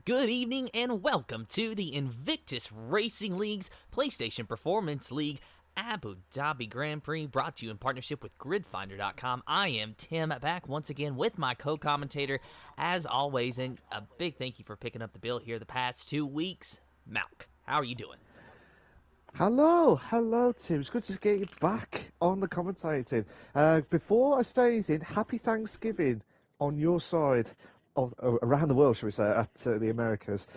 Good evening and welcome to the Invictus Racing League's PlayStation Performance League Abu Dhabi Grand Prix, brought to you in partnership with GridFinder.com. I am Tim, back once again with my co-commentator, as always, and a big thank you for picking up the bill here the past 2 weeks. Malc, how are you doing? Hello, Tim. It's good to get you back on the commentating. Before I say anything, happy Thanksgiving on your side of around the world, shall we say, at the Americas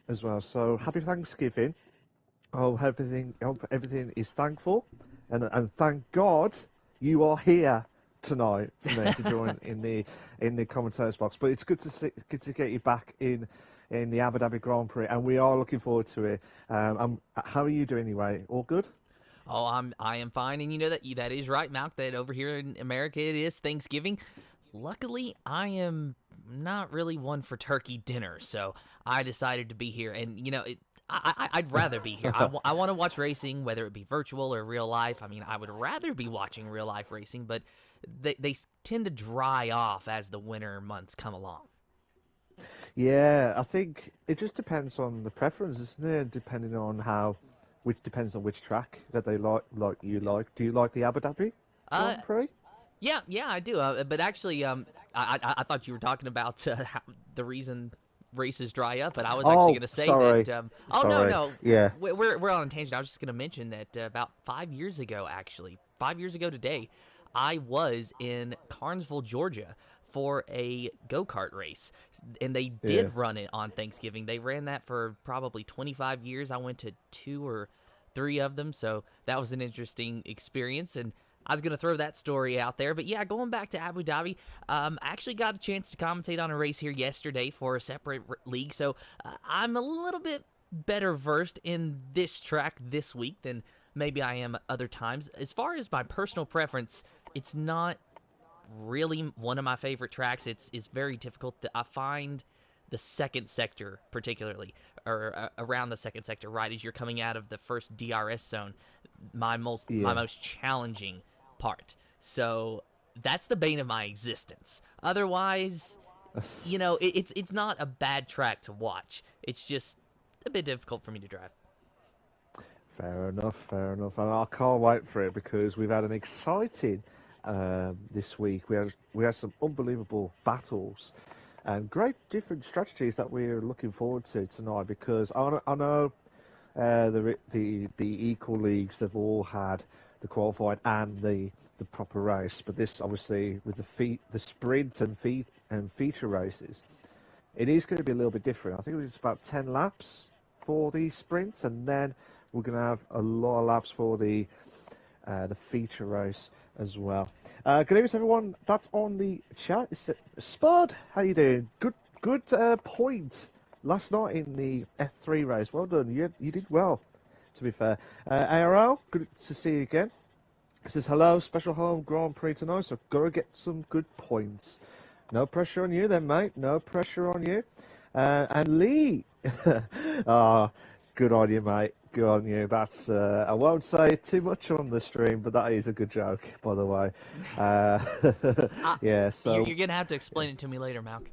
as well. So happy Thanksgiving. I hope everything is thankful, and thank God you are here tonight for me to join in the commentators box. But it's good to get you back in the Abu Dhabi Grand Prix, and we are looking forward to it. How are you doing anyway? All good? Oh, I am fine, and you know that is right, Malc, that over here in America it is Thanksgiving. Luckily, I am not really one for turkey dinner, so I decided to be here, and I'd rather be here. I want to watch racing, whether it be virtual or real life. I mean, I would rather be watching real life racing, but they tend to dry off as the winter months come along. Yeah, I think it just depends on the preference, isn't it? Which depends on which track that they like. Do you like the Abu Dhabi Grand Prix? Yeah, I do. But actually, I thought you were talking about the reason races dry up, but I was actually going to say sorry. that. Sorry. No. Yeah. We're on a tangent. I was just going to mention that about 5 years ago today, I was in Carnesville, Georgia, for a go-kart race, and they did run it on Thanksgiving. They ran that for probably 25 years. I went to 2 or 3 of them, so that was an interesting experience, and I was going to throw that story out there. But yeah, going back to Abu Dhabi, I actually got a chance to commentate on a race here yesterday for a separate league, so I'm a little bit better versed in this track this week than maybe I am other times. As far as my personal preference, it's not really one of my favorite tracks. It's very difficult. I find the second sector, particularly, or around the second sector, right as you're coming out of the first DRS zone, my most challenging part. So that's the bane of my existence. Otherwise, it's not a bad track to watch. It's just a bit difficult for me to drive. Fair enough. And I can't wait for it because we've had an exciting this week. We had some unbelievable battles and great different strategies that we're looking forward to tonight, because I know the equal leagues, they've all had the qualified and the proper race, but this obviously with the sprint and feature races, it is going to be a little bit different. I think it's about 10 laps for the sprints, and then we're going to have a lot of laps for the feature race as well. Good evening to everyone that's on the chat. Spud, how you doing? Good point last night in the F3 race. Well done. You did well, to be fair. IRL, good to see you again. It says, hello, special home Grand Prix tonight, so got to get some good points. No pressure on you then, mate. No pressure on you. And Lee, good on you, mate. Good on you. That's I won't say too much on the stream, but that is a good joke, by the way. Yeah. So you're gonna have to explain it to me later, Malc.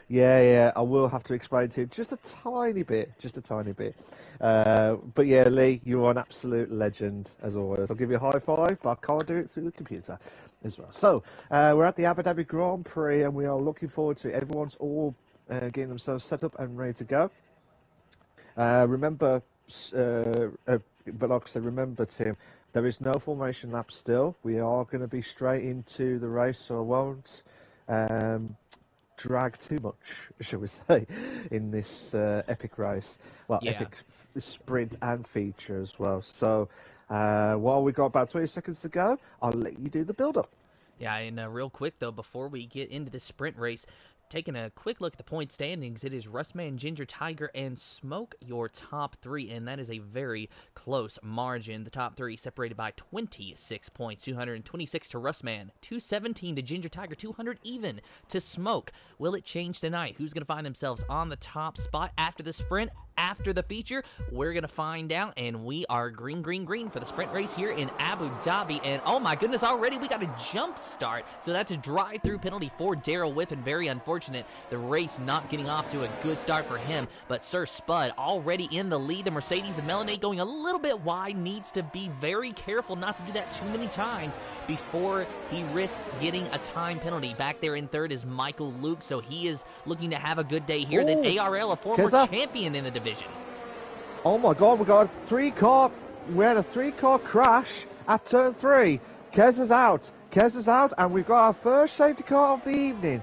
Yeah, I will have to explain to you just a tiny bit. But yeah, Lee, you're an absolute legend as always. I'll give you a high five, but I can't do it through the computer as well. So we're at the Abu Dhabi Grand Prix, and we are looking forward to it. Everyone's all getting themselves set up and ready to go. Remember, but like I said, remember, Tim, there is no formation lap still. We are going to be straight into the race, so I won't drag too much, shall we say, in this epic race. Well, Yeah. Epic sprint and feature as well. So while we've got about 20 seconds to go, I'll let you do the build-up. Yeah, and real quick, though, before we get into the sprint race, taking a quick look at the point standings, it is Rustman, Ginger Tiger, and Smoke, your top 3, and that is a very close margin. The top 3 separated by 26 points, 226 to Rustman, 217 to Ginger Tiger, 200 even to Smoke. Will it change tonight? Who's going to find themselves on the top spot after the sprint? after the feature, we're going to find out, and we are green, green, green for the sprint race here in Abu Dhabi. And oh my goodness, already we got a jump start. So that's a drive-through penalty for Daryl Whiffen. Very unfortunate, the race not getting off to a good start for him. But Sir Spud already in the lead. The Mercedes of Melanie going a little bit wide, needs to be very careful not to do that too many times before he risks getting a time penalty. Back there in third is Michael Luke, so he is looking to have a good day here. Then ARL, a former champion in the division. Oh my God, we had a three-car crash at turn 3. Kez is out, and we've got our first safety car of the evening.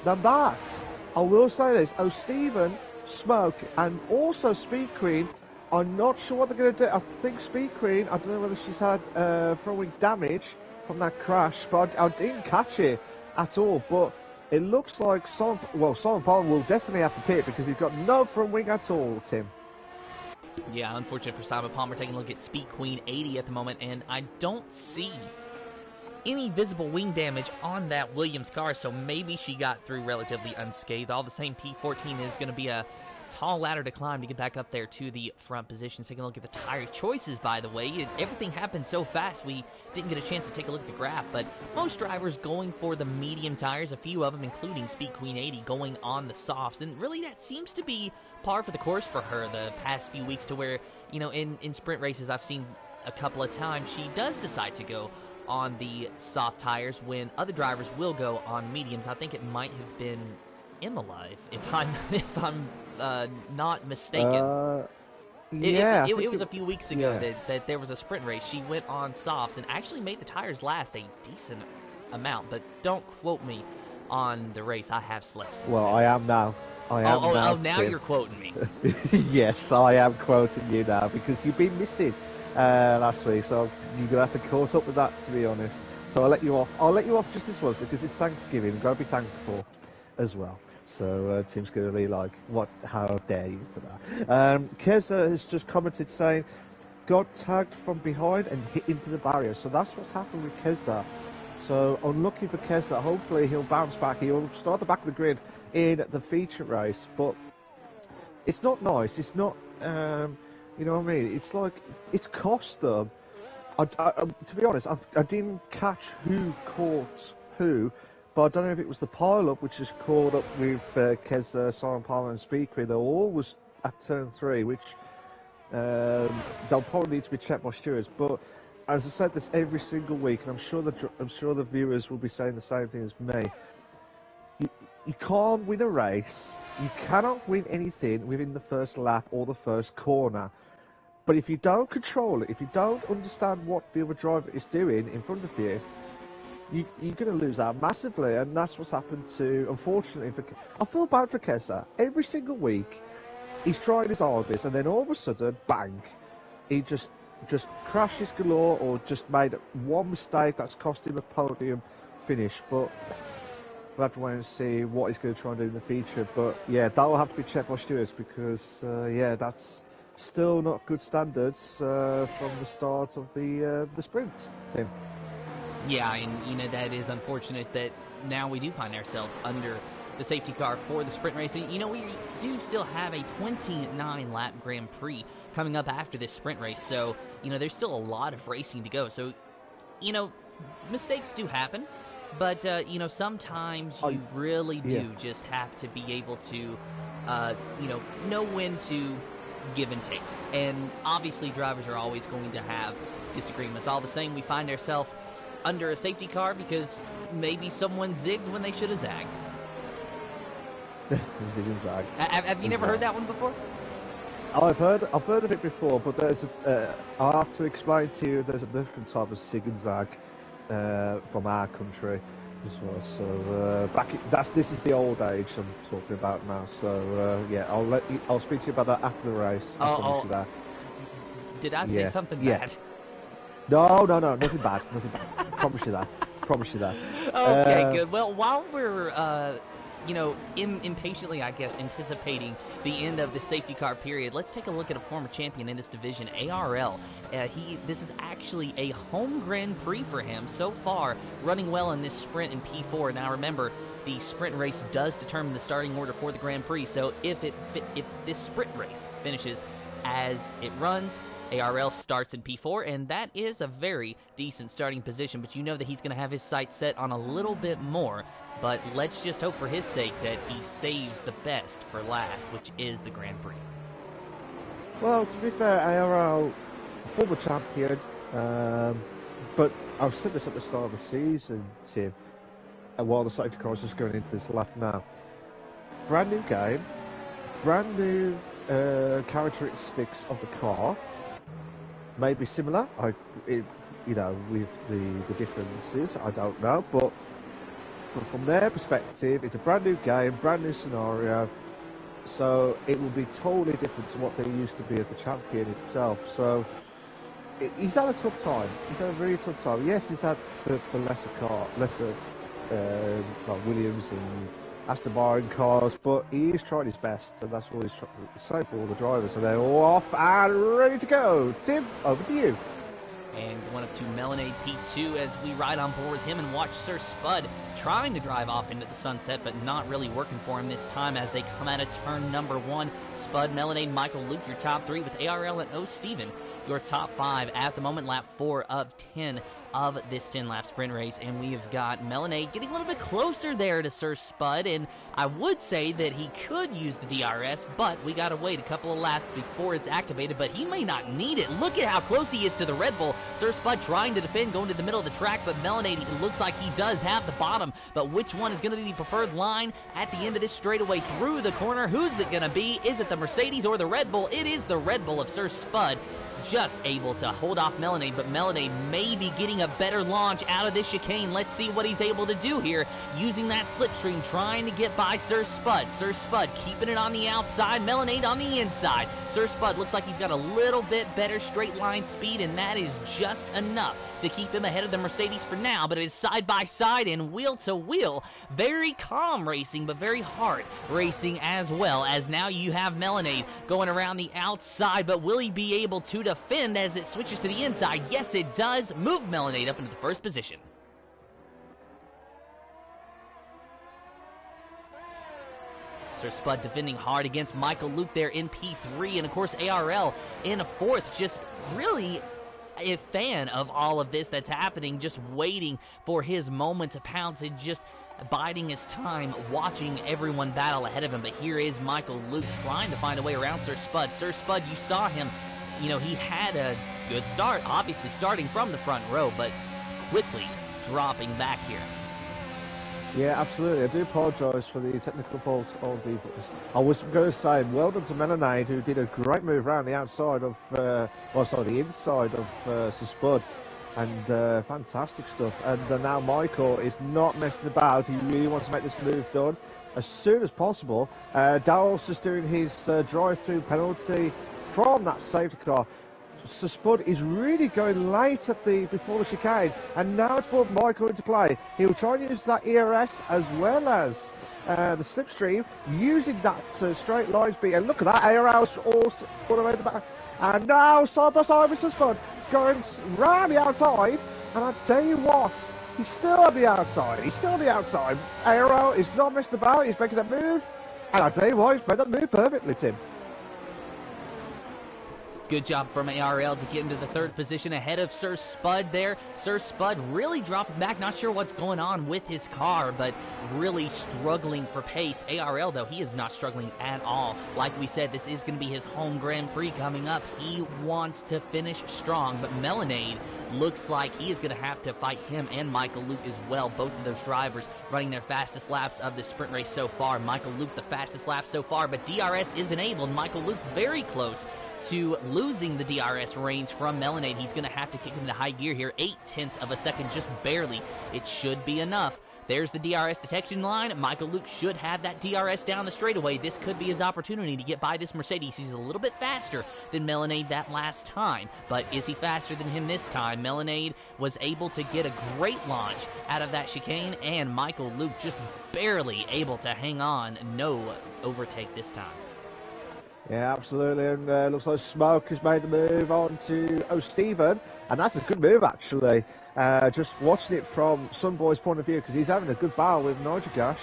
Now that, I will say this, Stephen, Smoke, and also Speed Queen, I'm not sure what they're going to do. I think Speed Queen, I don't know whether she's had front wing damage from that crash, but I didn't catch it at all. But it looks like Simon Palmer will definitely have to pit because he's got no front wing at all, Tim. Yeah, unfortunate for Simon Palmer. Taking a look at Speed Queen 80 at the moment, and I don't see any visible wing damage on that Williams car, so maybe she got through relatively unscathed. All the same, P14 is going to be a tall ladder to climb to get back up there to the front position. Taking a look at the tire choices, by the way. Everything happened so fast we didn't get a chance to take a look at the graph, but most drivers going for the medium tires, a few of them, including Speed Queen 80, going on the softs, and really that seems to be par for the course for her the past few weeks, to where, you know, in sprint races I've seen a couple of times she does decide to go on the soft tires when other drivers will go on mediums. I think it might have been Imola, if I'm not mistaken. Yeah, it was a few weeks ago that there was a sprint race. She went on softs and actually made the tires last a decent amount, but don't quote me on the race. I have slept. Well, I am now. Now you're quoting me. Yes, I am quoting you now because you've been missing last week, so you're gonna have to caught up with that, to be honest. So I'll let you off just this once because it's Thanksgiving. You've got to be thankful as well. So Tim's going to be like, how dare you for that. Keza has just commented saying, got tagged from behind and hit into the barrier. So that's what's happened with Keza. So unlucky for Keza. Hopefully he'll bounce back. He'll start the back of the grid in the feature race. But it's not nice. It's not, you know what I mean? It's like, it's cost them. To be honest, I didn't catch who caught who. But I don't know if it was the pile-up which is caught up with Kez, Simon Palmer and Speed Queen. They're always at turn 3, which they'll probably need to be checked by stewards. But as I said this every single week, and I'm sure the viewers will be saying the same thing as me. You can't win a race. You cannot win anything within the first lap or the first corner. But if you don't control it, if you don't understand what the other driver is doing in front of you, you're going to lose out massively, and that's what's happened to, unfortunately, I feel bad for Kesa. Every single week, he's trying his hardest, and then all of a sudden, bang, he just crashes galore, or just made one mistake that's cost him a podium finish. But we'll have to wait and see what he's going to try and do in the future. But yeah, that will have to be checked by stewards because, yeah, that's still not good standards from the start of the sprint, Tim. Yeah, and you know, that is unfortunate that now we do find ourselves under the safety car for the sprint race. And, you know, we do still have a 29-lap Grand Prix coming up after this sprint race. So, you know, there's still a lot of racing to go. So, you know, mistakes do happen. But, you know, sometimes you really do just have to be able to, you know when to give and take. And obviously drivers are always going to have disagreements. All the same, we find ourselves under a safety car because maybe someone zigged when they should have zagged. Zig and zag. Have you never heard that one before? Oh, I've heard of it before, but there's I'll have to explain to you. There's a different type of zig and zag from our country as well. So this is the old age I'm talking about now. So yeah, I'll speak to you about that after the race. Oh, that. Did I say something bad? No, nothing bad. Promise you that. Okay, good. Well, while we're impatiently, I guess, anticipating the end of the safety car period, let's take a look at a former champion in this division, ARL. This is actually a home Grand Prix for him so far, running well in this sprint in P4. Now remember, the sprint race does determine the starting order for the Grand Prix, so if this sprint race finishes as it runs, ARL starts in P4, and that is a very decent starting position, but you know that he's going to have his sights set on a little bit more. But let's just hope for his sake that he saves the best for last, which is the Grand Prix. Well, to be fair, ARL, former champion, but I've said this at the start of the season, Tim, and while the safety car is just going into this lap now. Brand new game, brand new characteristics of the car. Maybe similar, with the differences, I don't know, but from their perspective, it's a brand new game, brand new scenario, so it will be totally different to what they used to be as the champion itself. So he's had a tough time. He's had a really tough time. Yes, he's had the lesser Williams and Aston Martin cars, but he's tried his best, and that's what he's trying to say for all the drivers. So they're all off and ready to go. Tim, over to you. And going up to Melanade P2 as we ride on board with him and watch Sir Spud trying to drive off into the sunset, but not really working for him this time as they come out of turn number 1. Spud, Melanade, Michael, Luke, your top 3, with ARL and O. Steven, your top 5 at the moment, lap 4 of 10 of this 10-lap sprint race. And we've got Melanade getting a little bit closer there to Sir Spud, and I would say that he could use the DRS, but we gotta wait a couple of laps before it's activated, but he may not need it. Look at how close he is to the Red Bull. Sir Spud trying to defend, going to the middle of the track, but Melanade, it looks like he does have the bottom, but which one is going to be the preferred line at the end of this straightaway through the corner? Who's it going to be? Is it the Mercedes or the Red Bull? It is the Red Bull of Sir Spud, just able to hold off Melanade, but Melanade may be getting a better launch out of this chicane. Let's see what he's able to do here, using that slipstream, trying to get by Sir Spud. Sir Spud keeping it on the outside, Melanade on the inside. Sir Spud looks like he's got a little bit better straight line speed, and that is just enough to keep him ahead of the Mercedes for now, but it is side by side and wheel to wheel. Very calm racing, but very hard racing as well, as now you have Melanade going around the outside, but will he be able to defend as it switches to the inside? Yes, it does. Move Melanade up into the first position. Sir Spud defending hard against Michael Luke there in P3, and of course ARL in a 4th, just really a fan of all of this that's happening, just waiting for his moment to pounce and just biding his time, watching everyone battle ahead of him. But here is Michael Luke trying to find a way around Sir Spud. Sir Spud, you saw him, he had a good start, obviously starting from the front row, but quickly dropping back here. Yeah, absolutely. I do apologise for the technical faults of the... I was going to say, well done to Melanade, who did a great move around the outside of... the inside of Sir Spud. And fantastic stuff. And now Michael is not messing about. He really wants to make this move done as soon as possible. Darrell's just doing his drive-through penalty from that safety car. Sir Spud is really going late before the chicane, and now it's brought Michael into play. He'll try and use that ERS as well as the slipstream, using that straight line speed. And look at that, ARL's all the way to the back. And now side by side with Sir Spud, going round the outside. And I tell you what, he's still on the outside. He's still on the outside. ARL is not messing about. He's making that move. And I tell you what, he's made that move perfectly, Tim. Good job from ARL to get into the 3rd position ahead of Sir Spud there. Sir Spud really dropping back, not sure what's going on with his car, but really struggling for pace. ARL, though, he is not struggling at all. Like we said, this is going to be his home Grand Prix coming up. He wants to finish strong, but Melanade looks like he is going to have to fight him and Michael Luke as well. Both of those drivers running their fastest laps of the sprint race so far. Michael Luke the fastest lap so far, but DRS is enabled. Michael Luke very close to losing the DRS range from Melanade. He's going to have to kick into high gear here. 0.8 of a second, just barely. It should be enough there's the DRS detection line. Michael Luke should have that DRS down the straightaway. This could be his opportunity to get by this Mercedes. He's a little bit faster than Melanade that last time, but is he faster than him this time? Melanade was able to get a great launch out of that chicane, and Michael Luke just barely able to hang on. No overtake this time. Yeah, absolutely, and looks like Smoke has made the move on to O'Stephen, and that's a good move, actually. Just watching it from Sunboy's point of view, because he's having a good battle with Nitrogash,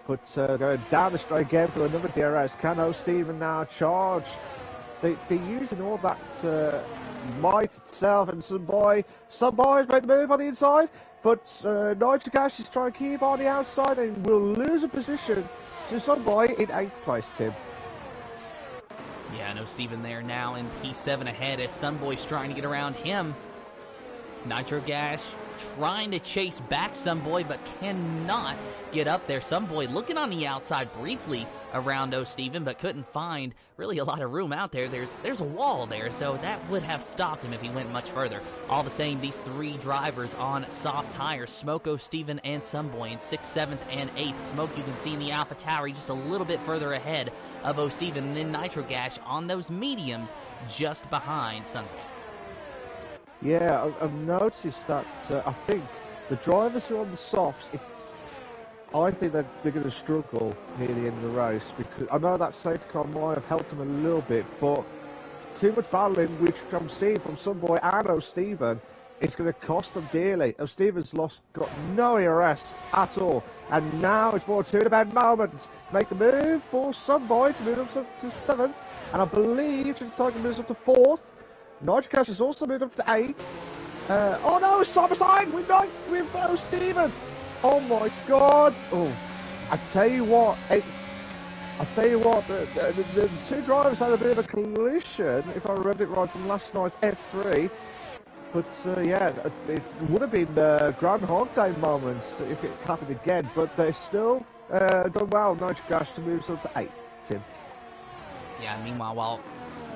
but going down the straight again for another DRS. Can O'Stephen now charge? They're using all that might itself, and Sunboy's made the move on the inside, but Nitrogash is trying to keep on the outside and will lose a position to Sunboy in 8th place, Tim. Yeah, no Steven there now in P7 ahead as Sunboy's trying to get around him. Nitrogash trying to chase back Sunboy, but cannot get up there. Sunboy looking on the outside briefly around O'Steven, but couldn't find really a lot of room out there. There's a wall there, so that would have stopped him if he went much further. All the same, these three drivers on soft tires, Smoke, O'Steven, and Sunboy in 6th, 7th, and 8th. Smoke, you can see in the Alpha Tauri just a little bit further ahead of O'Steven, and then Nitrogash on those mediums just behind Sunboy. Yeah, I've noticed that I think the drivers who are on the softs, I think that they're going to struggle near the end of the race, because I know that safety car might have helped them a little bit, but too much battling, which I'm seeing from Sunboy and O'Steven, it's going to cost them dearly. O'Steven's got no ERS at all, and now it's more to the bad moment. Make the move for Sunboy to move up to 7th, and I believe Tiger moves up to 4th. Nitrogash has also moved up to 8th. Oh no, side by side with O'Steven. Oh my god. Oh, I tell you what, the two drivers had a bit of a collision, if I read it right, from last night's F3. But yeah, it would have been Groundhog Day moments if it happened again. But they're still done well. Nitrogash to move up to 8th, Tim. Yeah, meanwhile, while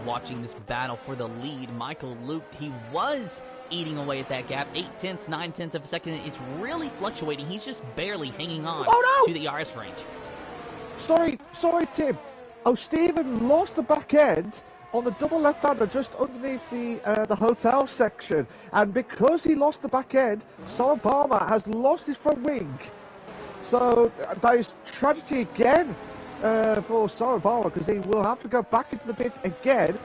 watching this battle for the lead, Michael Luke, he was eating away at that gap. 8/10, 9/10 of a second. It's really fluctuating. He's just barely hanging on to the ERS range. Sorry, Tim. O'Steven lost the back end on the double left-hander just underneath the hotel section, and because he lost the back end, Simon Palmer has lost his front wing. So that is tragedy again for Simon Palmer, because he will have to go back into the pits again.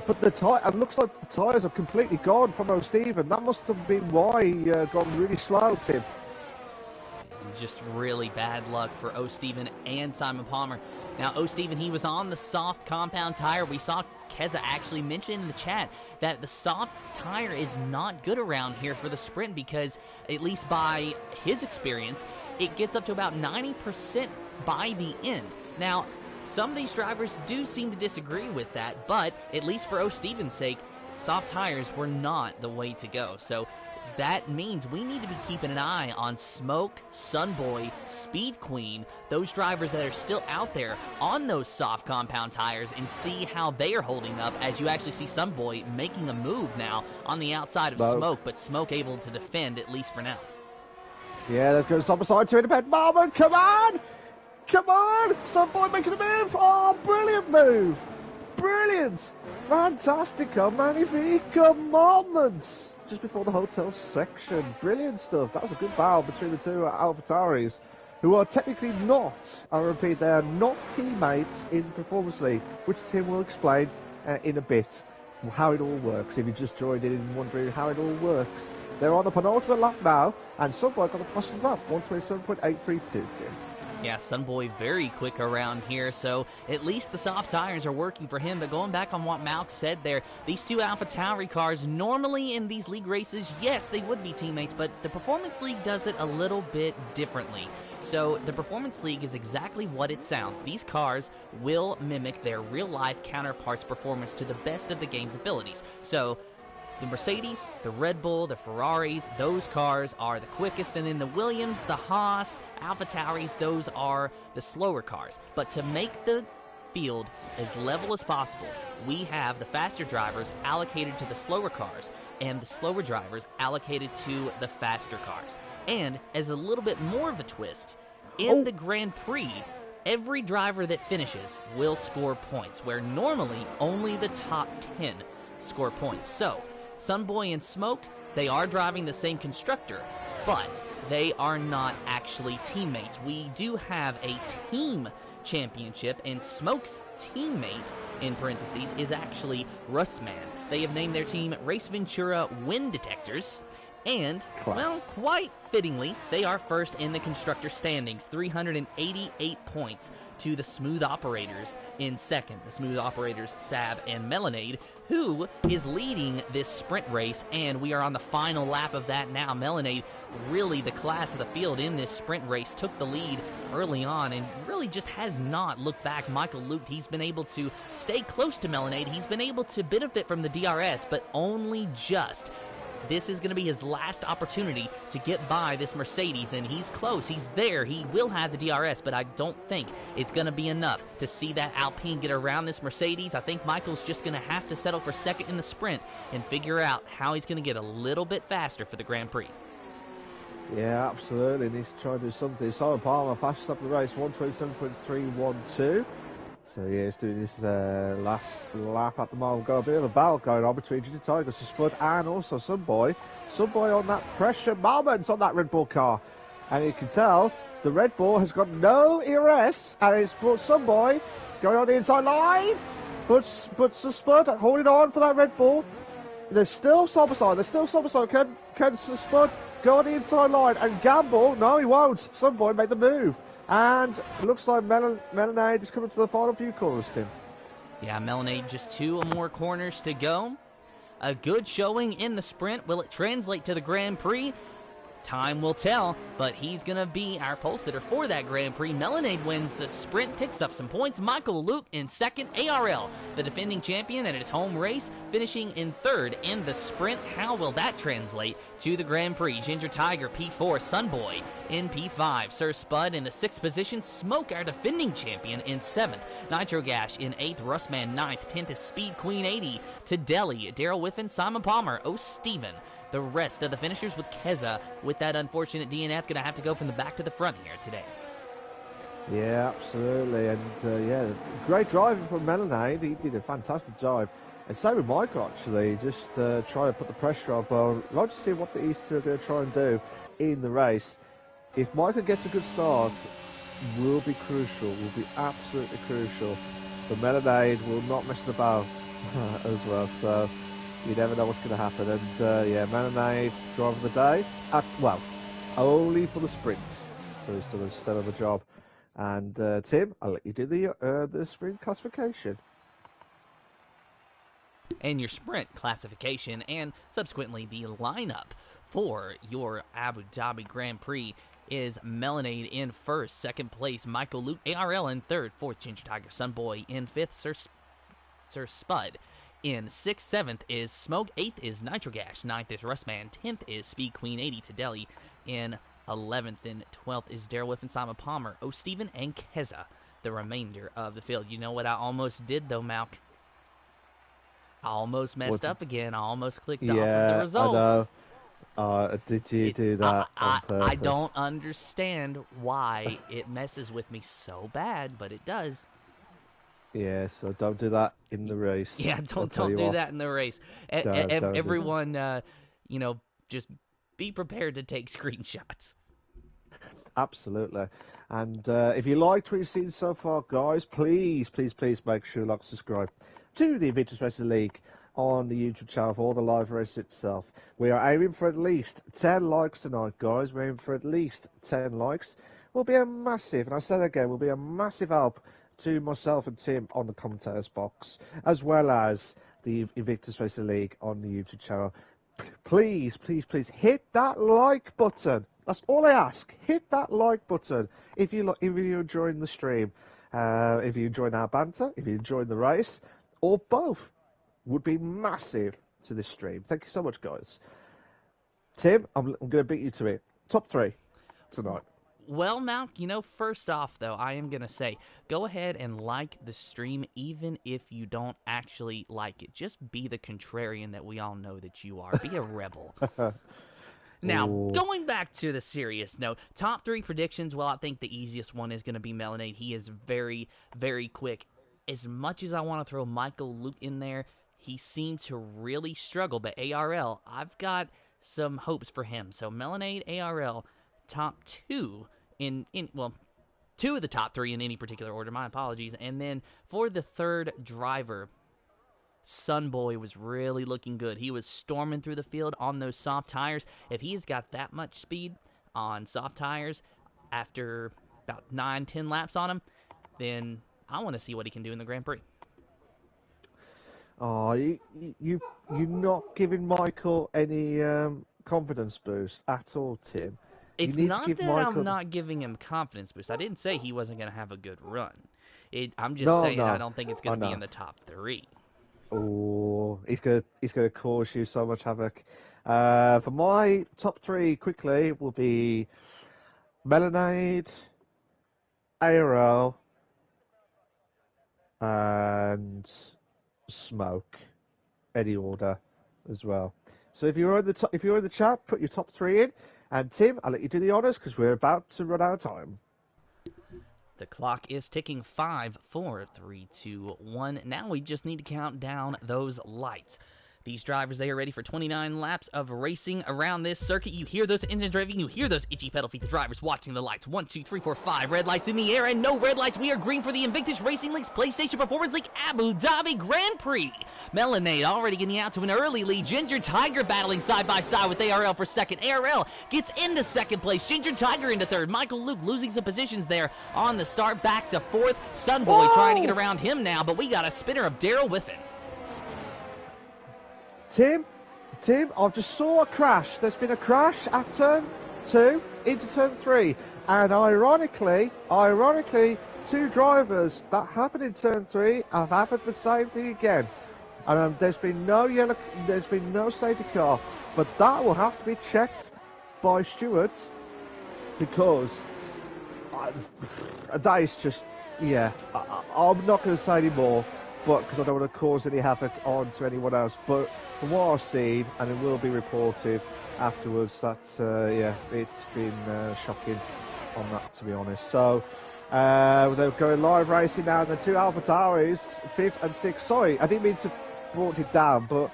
But it looks like the tyres are completely gone from O'Steven. That must have been why he got really slow, Tim. Just really bad luck for O'Steven and Simon Palmer. Now, O'Steven, he was on the soft compound tire. We saw Keza actually mention in the chat that the soft tire is not good around here for the sprint, because, at least by his experience, it gets up to about 90% by the end. Now, some of these drivers do seem to disagree with that, but at least for O'Steven's sake, soft tires were not the way to go. So that means we need to be keeping an eye on Smoke, Sunboy, Speed Queen, those drivers that are still out there on those soft compound tires, and see how they are holding up, as you actually see Sunboy making a move now on the outside of Smoke, but Smoke able to defend, at least for now. Yeah, that goes opposite to independent moment. Come on! Come on! Sunboy making the move! Oh, brilliant move! Brilliant! Fantastico, magnifico moments! Just before the hotel section. Brilliant stuff. That was a good battle between the two AlphaTauris, who are technically not, I repeat, they are not teammates in Performance League, which Tim will explain in a bit how it all works, if you just joined in and wondering how it all works. They're on the penultimate lap now, and Sunboy got the fastest lap, 127.832, Tim. Yeah, Sunboy very quick around here, so at least the soft tires are working for him. But going back on what Malc said there, these two AlphaTauri cars, normally in these league races, yes, they would be teammates, but the Performance League does it a little bit differently. So the Performance League is exactly what it sounds. These cars will mimic their real-life counterparts' performance to the best of the game's abilities. So the Mercedes, the Red Bull, the Ferraris, those cars are the quickest, and then the Williams, the Haas, AlphaTauris, those are the slower cars. But to make the field as level as possible, we have the faster drivers allocated to the slower cars, and the slower drivers allocated to the faster cars. And as a little bit more of a twist, in the Grand Prix, every driver that finishes will score points, where normally only the top 10 score points. So, Sunboy and Smoke, they are driving the same constructor, but they are not actually teammates. We do have a team championship, and Smoke's teammate, in parentheses, is actually Russman. They have named their team Race Ventura Wind Detectors, and, well, quite fittingly, they are first in the constructor standings, 388 points to the Smooth Operators in second. The Smooth Operators, Sab and Melanade, who is leading this sprint race, and we are on the final lap of that now. Melanade, really the class of the field in this sprint race, took the lead early on and really just has not looked back. Michael Luke, he's been able to stay close to Melanade. He's been able to benefit from the DRS, but only just. This is going to be his last opportunity to get by this Mercedes, and he's close. He's there. He will have the DRS, but I don't think it's going to be enough to see that Alpine get around this Mercedes. I think Michael's just going to have to settle for second in the sprint and figure out how he's going to get a little bit faster for the Grand Prix. Yeah, absolutely. He needs to try and do something. Simon Palmer fastest up the race, 1:27.312. So yeah, he's doing this last lap at the moment. We've got a bit of a battle going on between Ginger Tiger, Spud, and also Sunboy. Sunboy on that pressure moment on that Red Bull car. And you can tell the Red Bull has got no ERS, and it's brought Sunboy going on the inside line. But Spud holding on for that Red Bull. There's still Sobaside. Can Spud go on the inside line and gamble? No, he won't. Sunboy made the move. And it looks like Melanade is coming to the final few corners, Tim. Yeah, Melanade, just 2 more corners to go. A good showing in the sprint. Will it translate to the Grand Prix? Time will tell, but he's going to be our pole sitter for that Grand Prix. Melanade wins the sprint, picks up some points. Michael Luke in second. ARL, the defending champion at his home race, finishing in third in the sprint. How will that translate to the Grand Prix? Ginger Tiger, P4. Sunboy in P5. Sir Spud in the 6th position. Smoke, our defending champion, in 7th. Nitro Gash in 8th. Russman 9th. 10th is Speed Queen 80 to Delhi. Daryl Whiffen, Simon Palmer, Steven. The rest of the finishers with Keza, with that unfortunate DNF, going to have to go from the back to the front here today. Yeah, absolutely. And, yeah, great driving from Melanade. He did a fantastic drive. And same with Michael, actually. Just trying to put the pressure on. But I'd like to see what the East two are going to try and do in the race. If Michael gets a good start, will be crucial. Will be absolutely crucial. But Melanade will not mess about as well. So you never know what's going to happen. And, yeah, Melanade, driver of the day. Well, only for the sprints. So he's done a stellar of a job. And, Tim, I'll let you do the sprint classification. And your sprint classification and subsequently the lineup for your Abu Dhabi Grand Prix is Melanade in first. Second place, Michael Luke. ARL in third. Fourth, Ginger Tiger. Sunboy in fifth. Sir Spud in 6th. 7th is Smoke. 8th is Nitro Gash. 9th is Russman. 10th is Speed Queen 80 to Delhi. In 11th and 12th is Daryl Whiffen, Simon Palmer, Steven, and Keza, the remainder of the field. You know what I almost did, though, Malc? I almost messed up again. I almost clicked off of the results. I know. Did you do that on purpose? I don't understand why it messes with me so bad, but it does. Yeah, so don't do that in the race. Yeah, don't do that in the race. Everyone, you know, just be prepared to take screenshots. Absolutely. And if you liked what you've seen so far, guys, please make sure you like and subscribe to the Invictus Racing League on the YouTube channel for all the live races itself. We are aiming for at least 10 likes tonight, guys. We're aiming for at least 10 likes. Will be a massive, and I say that again, will be a massive help to myself and Tim on the commentators box, as well as the Invictus Racing League on the YouTube channel. Please hit that like button. That's all I ask. Hit that like button if you're enjoying the stream, if you're enjoying our banter, if you're enjoying the race, or both. Would be massive to this stream. Thank you so much, guys. Tim, I'm going to beat you to it. Top 3 tonight. Well, Malc, you know, first off, though, I am going to say, go ahead and like the stream, even if you don't actually like it. Just be the contrarian that we all know that you are. Be a rebel. Now, Ooh. going back to the serious note, top 3 predictions, well, I think the easiest one is going to be Melonade. He is very, very quick. As much as I want to throw Michael Luke in there, he seemed to really struggle. But ARL, I've got some hopes for him. So Melonade, ARL, top 2 well, 2 of the top 3 in any particular order. My apologies. And then for the third driver, Sunboy was really looking good. He was storming through the field on those soft tires. If he's got that much speed on soft tires after about 9-10 laps on him, then I want to see what he can do in the Grand Prix. Oh, you're not giving Michael any confidence boost at all, Tim. It's not that I'm not giving him confidence boost. I didn't say he wasn't going to have a good run. I'm just saying I don't think it's going to be in the top 3. Oh, he's gonna cause you so much havoc. For my top 3, quickly, will be Melonade, ARL, and Smoke. Any order as well. So if you're in the chat, put your top 3 in. And Tim, I'll let you do the honors because we're about to run out of time. The clock is ticking. 5, 4, 3, 2, 1. Now we just need to count down those lights. These drivers, they are ready for 29 laps of racing around this circuit. You hear those engines revving. You hear those itchy pedal feet. The drivers watching the lights. 1, 2, 3, 4, 5 red lights in the air and no red lights. We are green for the Invictus Racing League's PlayStation Performance League Abu Dhabi Grand Prix. Melonade already getting out to an early lead. Ginger Tiger battling side by side with ARL for second. ARL gets into second place. Ginger Tiger into third. Michael Luke losing some positions there on the start. Back to fourth. Sunboy trying to get around him now, but we got a spinner of Daryl Whiffen. Tim, I've just saw a crash. There's been a crash at turn 2 into turn 3. And ironically, 2 drivers that happened in turn 3 have happened the same thing again. And there's been no safety car. But that will have to be checked by Stewart because that is just, I'm not going to say any more. But because I don't want to cause any havoc on to anyone else. But from what I've seen, and it will be reported afterwards, that it's been shocking on that, to be honest. So they're going live racing now. The 2 AlphaTauris, 5th and 6th. Sorry, I didn't mean to brought it down, but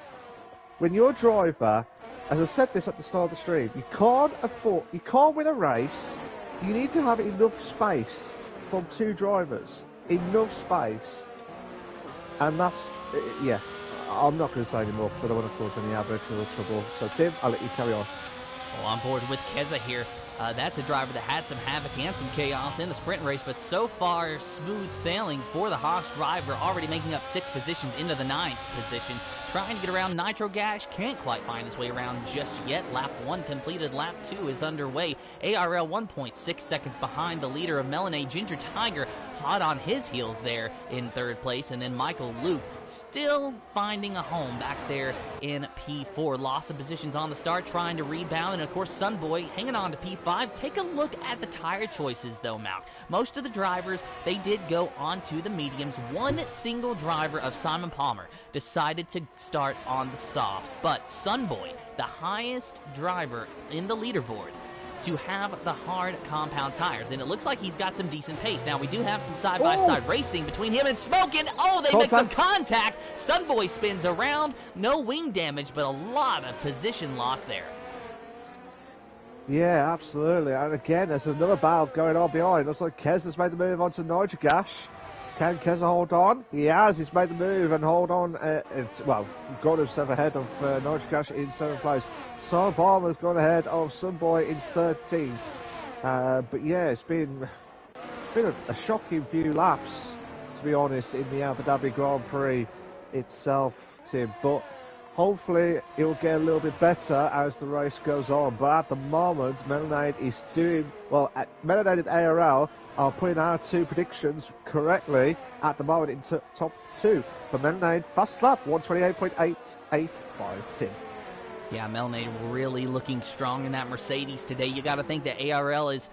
when you're a driver, as I said this at the start of the stream, you can't win a race. You need to have enough space from 2 drivers, enough space. And that's, I'm not going to say any more because I don't want to cause any havoc or trouble. So, Tim, I'll let you carry on. Well, on board with Keza here. That's a driver that had some havoc and some chaos in the sprint race, but so far, smooth sailing for the Haas driver, already making up 6 positions into the 9th position. Trying to get around Nitro Gash, can't quite find his way around just yet. Lap 1 completed, lap 2 is underway. ARL 1.6 seconds behind the leader of Melonade. Ginger Tiger hot on his heels there in 3rd place, and then Michael Luke still finding a home back there in P4. Loss of positions on the start, trying to rebound, and of course Sunboy hanging on to P5. Take a look at the tire choices though, Malc. Most of the drivers, they did go onto the mediums. One single driver of Simon Palmer decided to start on the softs, but Sunboy, the highest driver in the leaderboard, to have the hard compound tires, and it looks like he's got some decent pace. Now, we do have some side-by-side racing between him and Smoke, and they make some contact. Sunboy spins around, no wing damage, but a lot of position loss there. Yeah, absolutely. And again, there's another battle going on behind. Looks like Kez has made the move onto Nitro Gash. Can Keza hold on? He has. He's made the move and hold on. Got himself ahead of Nitro Gash in 7th place. Simon Palmer's gone ahead of Sunboy in 13th. But yeah, it's been a shocking few laps, to be honest, in the Abu Dhabi Grand Prix itself, Tim. But hopefully it'll get a little bit better as the race goes on. But at the moment, Melonade is doing well. Melonade and ARL are putting our 2 predictions correctly at the moment in top 2. For Melonade, fast lap 128.885, Tim. Yeah, Melonade really looking strong in that Mercedes today. You got to think that ARL is,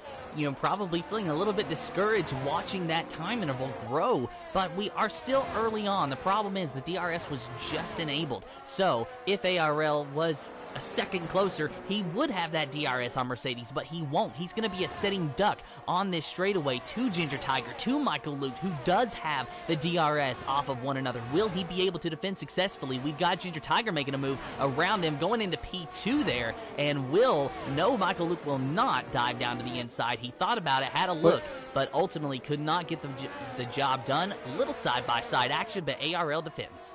probably feeling a little bit discouraged watching that time interval grow. But we are still early on. The problem is the DRS was just enabled. So if ARL was a second closer, he would have that DRS on Mercedes, but he won't. He's going to be a sitting duck on this straightaway to Ginger Tiger, to Michael Luke, who does have the DRS off of one another. Will he be able to defend successfully? We've got Ginger Tiger making a move around him, going into P2 there, and Michael Luke will not dive down to the inside. He thought about it, had a look, but ultimately could not get the job done. Little side-by-side action, but ARL defends.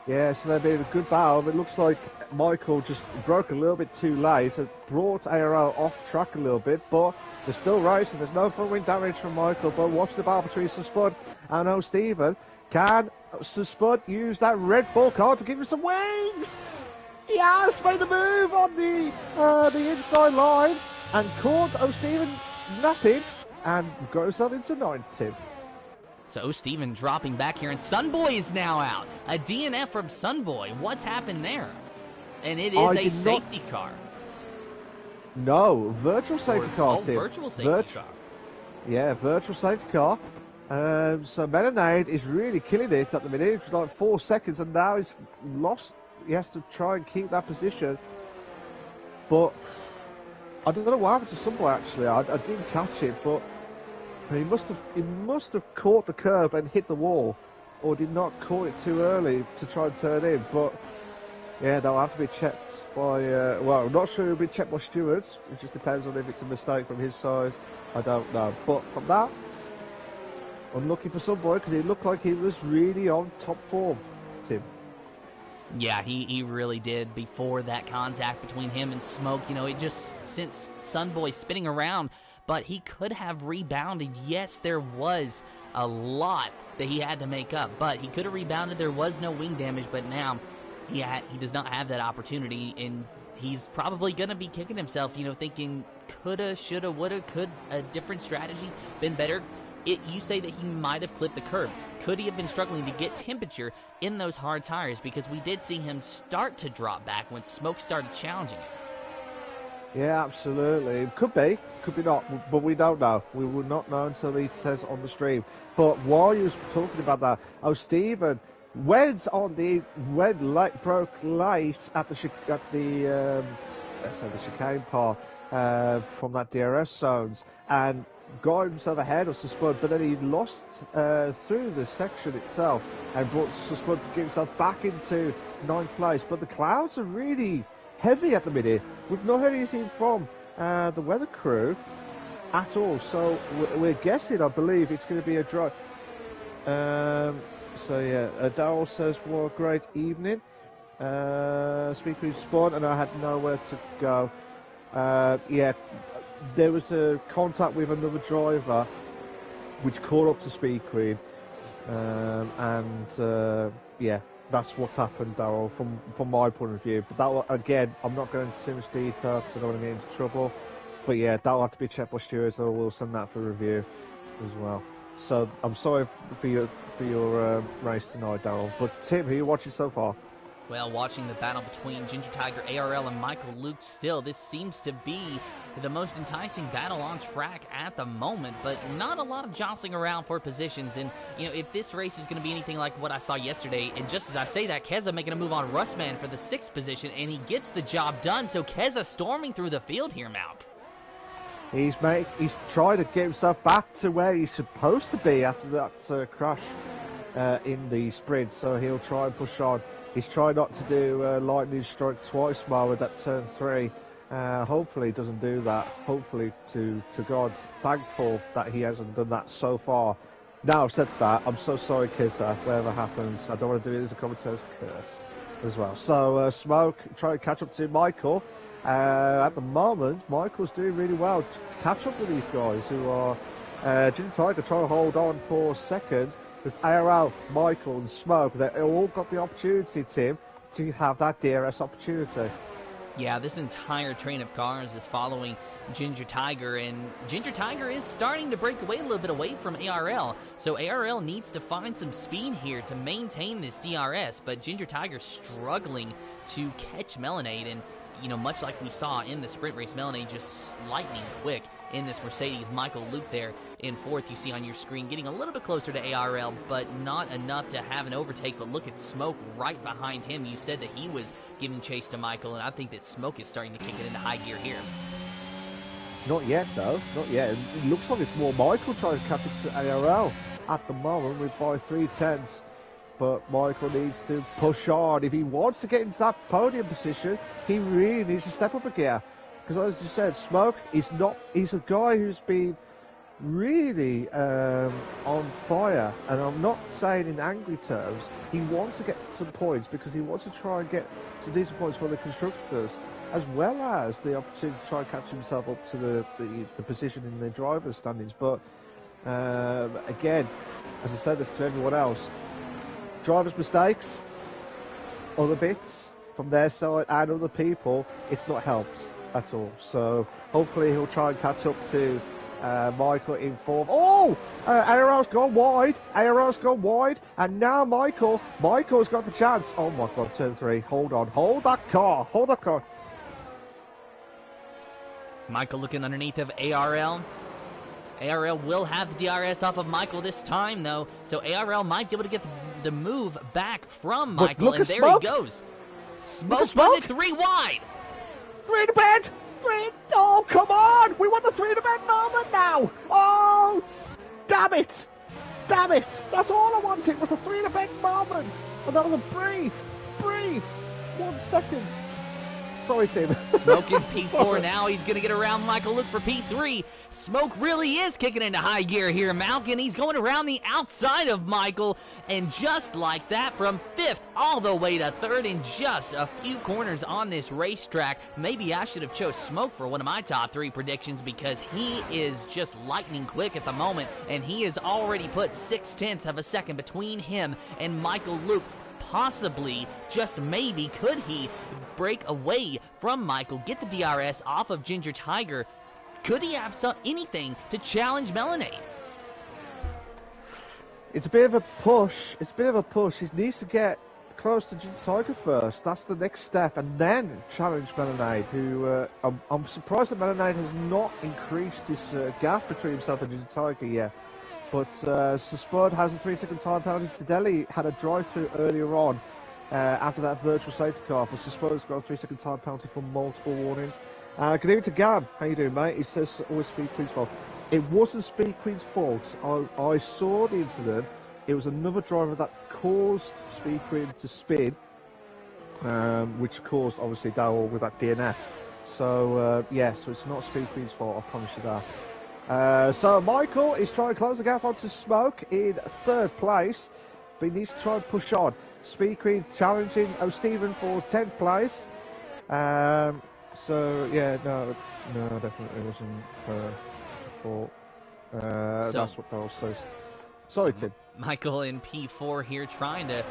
Yeah, so they've been a good battle. It looks like Michael just broke a little bit too late. It brought ARL off track a little bit, but they're still racing. There's no front wing damage from Michael, but watch the battle between Spud and O'Steven. Can Spud use that Red Bull car to give him some wings? He has made a move on the inside line and caught O'Steven napping and got himself into 9th. So Steven dropping back here, and Sunboy is now out. A DNF from Sunboy. What's happened there? And it is a safety car. No, virtual safety car, Tim. Virtual safety car. Yeah, virtual safety car. So Melonade is really killing it at the minute. It's like 4 seconds, and now he's lost. He has to try and keep that position. But I don't know what happened to Sunboy, actually. I didn't catch it, but he must have caught the curb and hit the wall, or did not caught it too early to try and turn in. But yeah, they'll have to be checked by. Well, I'm not sure it'll be checked by stewards. It just depends on if it's a mistake from his side. I don't know. But from that, unlucky for Sunboy, because he looked like he was really on top form, Tim. Yeah, he really did before that contact between him and Smoke. You know, it just sent Sunboy spinning around. But he could have rebounded. Yes, there was a lot that he had to make up, but he could have rebounded. There was no wing damage, but now he does not have that opportunity, and he's probably going to be kicking himself, you know, thinking coulda, shoulda, woulda, could a different strategy been better? You say that he might have clipped the curb. Could he have been struggling to get temperature in those hard tires? Because we did see him start to drop back when Smoke started challenging him. Yeah, absolutely. Could be not, but we don't know. We will not know until he says on the stream. But while you was talking about that, Steven went on the broke light at the chicane part from that DRS zones and got himself ahead of Spud, but then he lost through the section itself and brought Spud to get himself back into 9th place. But the clouds are really heavy at the minute. We've not heard anything from the weather crew at all, so we're guessing, I believe, it's going to be a dry. So yeah, Darryl says, "What a great evening. Speaking of Spawn, and I had nowhere to go." Yeah, there was a contact with another driver, which caught up to Speed Queen, and yeah. That's what's happened, Darryl, from my point of view. But that, again, I'm not going into too much detail because I don't want to get into trouble. But yeah, that'll have to be checked by stewards, so we'll send that for review as well. So I'm sorry for your race tonight, Darryl. But Tim, who are you watching so far? Well, watching the battle between Ginger Tiger, ARL, and Michael Luke still, this seems to be the most enticing battle on track at the moment, but not a lot of jostling around for positions. And, you know, if this race is going to be anything like what I saw yesterday, and just as I say that, Keza making a move on Rustman for the 6th position, and he gets the job done. So Keza storming through the field here, Malc. He's trying to get himself back to where he's supposed to be after that crash in the sprint, so he'll try and push on. He's trying not to do lightning strike twice more with that turn 3. Hopefully he doesn't do that. Hopefully, to God, thankful that he hasn't done that so far. Now I've said that, I'm so sorry, Kissa, whatever happens. I don't want to do it as a commentator's curse as well. So Smoke, trying to catch up to Michael. At the moment, Michael's doing really well to catch up with these guys who are Ginger Tiger trying to hold on for second. With ARL, Michael and Smoke, they all got the opportunity, Tim, to have that DRS opportunity. Yeah, this entire train of cars is following Ginger Tiger, and Ginger Tiger is starting to break away a little bit away from ARL. So ARL needs to find some speed here to maintain this DRS, but Ginger Tiger struggling to catch Melonade, and, you know, much like we saw in the sprint race, Melonade just lightning quick in this Mercedes. Michael Luke there in fourth, you see on your screen, getting a little bit closer to ARL, but not enough to have an overtake. But look at Smoke right behind him. You said that he was giving chase to Michael, and I think that Smoke is starting to kick it into high gear here. Not yet, though. Not yet. It looks like it's more Michael trying to catch it to ARL at the moment with by 3/10. But Michael needs to push on. If he wants to get into that podium position, he really needs to step up a gear. Because as you said, Smoke is not. He's a guy who's been really on fire. And I'm not saying in angry terms. He wants to get some points because he wants to try and get some decent points for the constructors, as well as the opportunity to try and catch himself up to the position in the driver's standings. But again, as I said this to everyone else, drivers' mistakes, other bits from their side and other people, it's not helped at all. So hopefully he'll try and catch up to Michael in fourth. Oh! ARL's gone wide. ARL's gone wide. And now Michael's got the chance. Oh my God, turn 3. Hold on. Hold that car. Hold that car. Michael looking underneath of ARL. ARL will have the DRS off of Michael this time, though, so ARL might be able to get the move back from Michael, and there he goes. Smoke won it 3 wide. 3 to bed. 3. Oh, come on. We want the 3 to bed moment now. Oh, damn it. Damn it. That's all I wanted was a 3 to bed moment. And that was a brief 1 second. Sorry, Tim. Smoke in P4 now. He's going to get around Michael Luke for P3. Smoke really is kicking into high gear here, Malc, and he's going around the outside of Michael. And just like that, from 5th all the way to 3rd in just a few corners on this racetrack. Maybe I should have chose Smoke for one of my top 3 predictions because he is just lightning quick at the moment, and he has already put 0.6 of a second between him and Michael Luke. Possibly, just maybe, could he break away from Michael, get the DRS off of Ginger Tiger? Could he have anything to challenge Melanade? It's a bit of a push. He needs to get close to Ginger Tiger first. That's the next step, and then challenge Melanade, who I'm surprised that Melanade has not increased his gap between himself and Ginger Tiger yet. But Spud has a 3-second time penalty. Tedeli had a drive-through earlier on after that virtual safety car. But Spud's got a 3-second time penalty for multiple warnings. Good evening to Gab. How you doing, mate? He says always Speed Queen's fault. It wasn't Speed Queen's fault. I saw the incident. It was another driver that caused Speed Queen to spin, which caused, obviously, Dowell with that DNF. So, yeah, so it's not Speed Queen's fault, I promise you that. So Michael is trying to close the gap onto Smoke in 3rd place, but he needs to try and push on. Speed Queen challenging O'Stephen for 10th place. So yeah, no, definitely wasn't her fault. That's what Darryl says. Sorry, Tim. Michael in P4 here, trying to,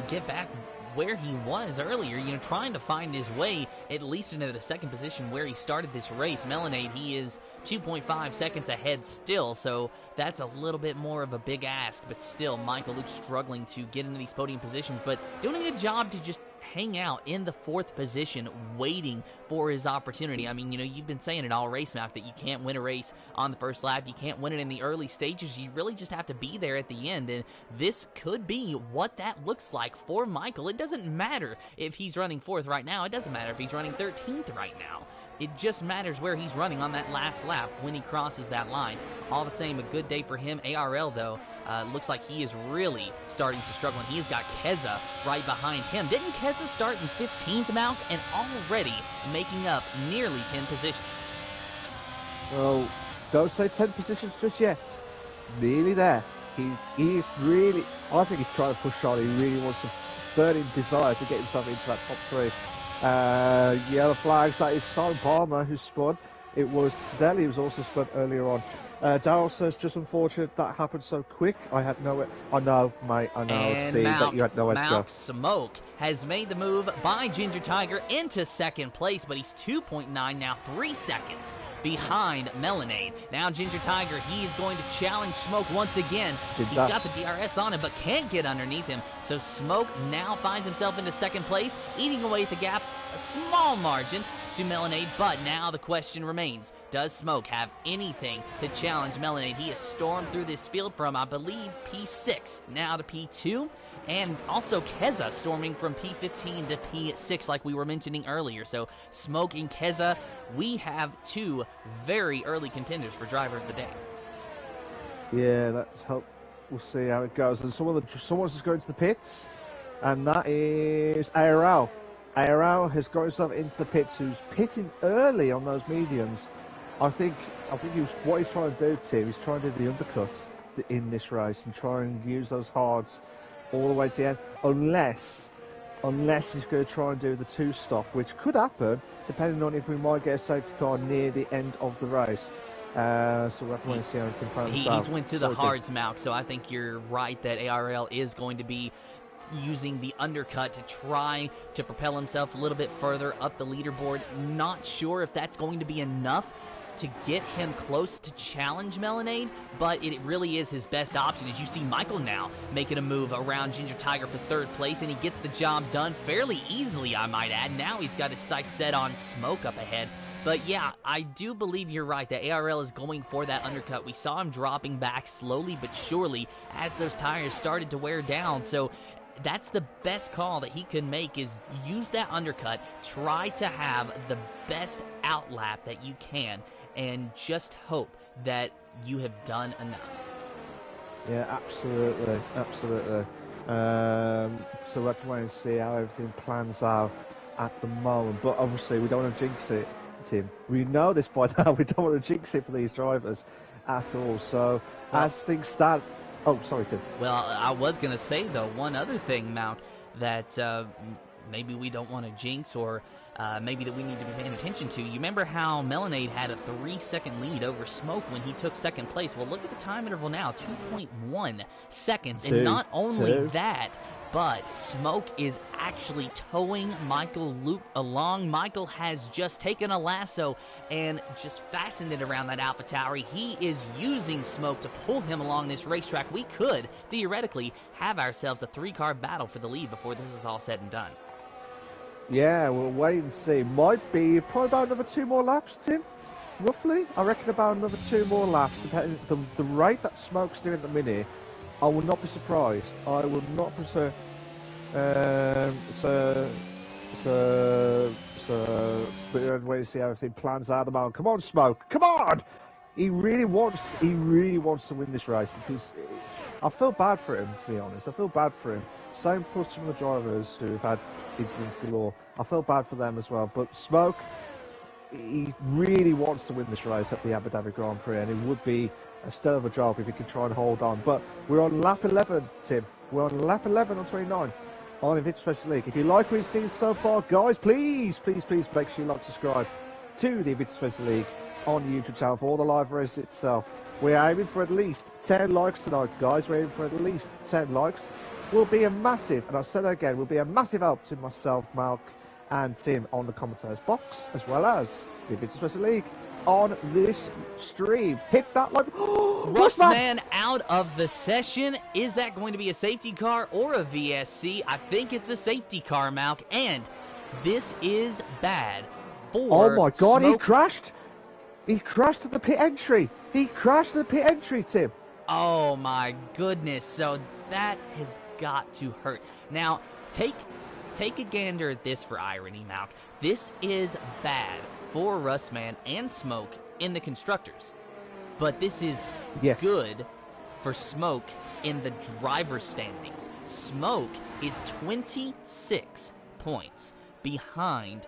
get back where he was earlier, trying to find his way at least into the 2nd position where he started this race. Melanade, he is 2.5 seconds ahead still, so that's a little bit more of a big ask, but still, Michael Luke struggling to get into these podium positions, but doing a good job to just hang out in the 4th position, waiting for his opportunity. I mean, you've been saying it all race, Malc, that you can't win a race on the first lap. You can't win it in the early stages. You really just have to be there at the end, and this could be what that looks like for Michael. It doesn't matter if he's running 4th right now. It doesn't matter if he's running 13th right now. It just matters where he's running on that last lap when he crosses that line. All the same, a good day for him. ARL, though, looks like he is really starting to struggle, and he's got Keza right behind him. Didn't Keza start in 15th, Malc, and already making up nearly 10 positions? Well, don't say 10 positions just yet. Nearly there. He's really, I think he's trying to push on. He really wants a burning desire to get himself into that top 3. Yellow flags, that is Simon Palmer who spun. It was Tedeli who was also spun earlier on. Darryl says, just unfortunate that happened so quick. I had nowhere. I know, mate. I know. And See Malc, that you had nowhere to go. Smoke has made the move by Ginger Tiger into 2nd place, but he's 2.9 now, 3 seconds behind Melanade. Now Ginger Tiger, he is going to challenge Smoke once again. He's got the DRS on him, but can't get underneath him. So Smoke now finds himself into 2nd place, eating away at the gap, a small margin. to Melonade, but now the question remains, does Smoke have anything to challenge Melonade? He has stormed through this field from, I believe, P6, now to P2, and also Keza storming from P15 to P6 like we were mentioning earlier. So Smoke and Keza, we have two very early contenders for Driver of the Day. Yeah, let's hope. We'll see how it goes. And someone's just going to the pits, and that is IRL. IRL has got himself into the pits, who's pitting early on those mediums. I think what he's trying to do, Tim, he's trying to do the undercut in this race and try and use those hards all the way to the end, unless he's going to try and do the two-stop, which could happen, depending on if we might get a safety car near the end of the race. So we'll have to wait and see how he can find He's went to the hards, Malc, so I think you're right that ARL is going to be using the undercut to try to propel himself a little bit further up the leaderboard. Not sure if that's going to be enough to get him close to challenge Melonade, but it really is his best option. As you see Michael now making a move around Ginger Tiger for third place, and he gets the job done fairly easily, I might add. Now he's got his sights set on Smoke up ahead. But yeah, I do believe you're right that ARL is going for that undercut. We saw him dropping back slowly but surely as those tires started to wear down. So that's the best call that he can make, is use that undercut, try to have the best outlap that you can, and just hope that you have done enough. Yeah, absolutely. So we'll have to wait and see how everything plans out at the moment. But obviously we don't want to jinx it, Tim. We know this by now. We don't want to jinx it for these drivers at all. So as things stand... Oh, sorry, Tim. Well, I was going to say, though, one other thing, Malc, that maybe we don't want to jinx, or maybe that we need to be paying attention to. You remember how Melonade had a 3-second lead over Smoke when he took second place? Well, look at the time interval now, 2.1 seconds. And not only that, but Smoke is actually towing Michael Luke along. Michael has just taken a lasso and just fastened it around that AlphaTauri. He is using Smoke to pull him along this racetrack. We could, theoretically, have ourselves a 3-car battle for the lead before this is all said and done. Yeah, we'll wait and see. Might be probably about another 2 more laps, Tim. Roughly, I reckon about another 2 more laps. Depending the rate that Smoke's doing at the minute, I will not be surprised. I will not be so. But wait to see how everything plans out at the moment. Come on, Smoke. Come on. He really wants to win this race, because I feel bad for him, to be honest. I feel bad for him. Same plus some of the drivers who have had incidents galore. I feel bad for them as well. But Smoke, he really wants to win this race at the Abu Dhabi Grand Prix, and it would be a stellar of a job if he could try and hold on. But we're on lap 11, Tim. We're on lap 11 on 29 on Invictus Racing League. If you like what you've seen so far, guys, please make sure you like, subscribe to the Invictus Racing League on the YouTube channel for all the live races itself. We're aiming for at least 10 likes tonight, guys. We're aiming for at least 10 likes. Will be a massive, and I'll say that again, will be a massive help to myself, Malc, and Tim on the commentators box, as well as the Invictus Racing League on this stream. Hit that like... Russman out of the session. Is that going to be a safety car or a VSC? I think it's a safety car, Malc, and this is bad for... Oh my God, Smoke. he crashed! He crashed at the pit entry! Tim! Oh my goodness, so that has got to hurt. Now, take a gander at this for irony, Malc. This is bad for Russman and Smoke in the constructors, but this is good for Smoke in the driver's standings. Smoke is 26 points behind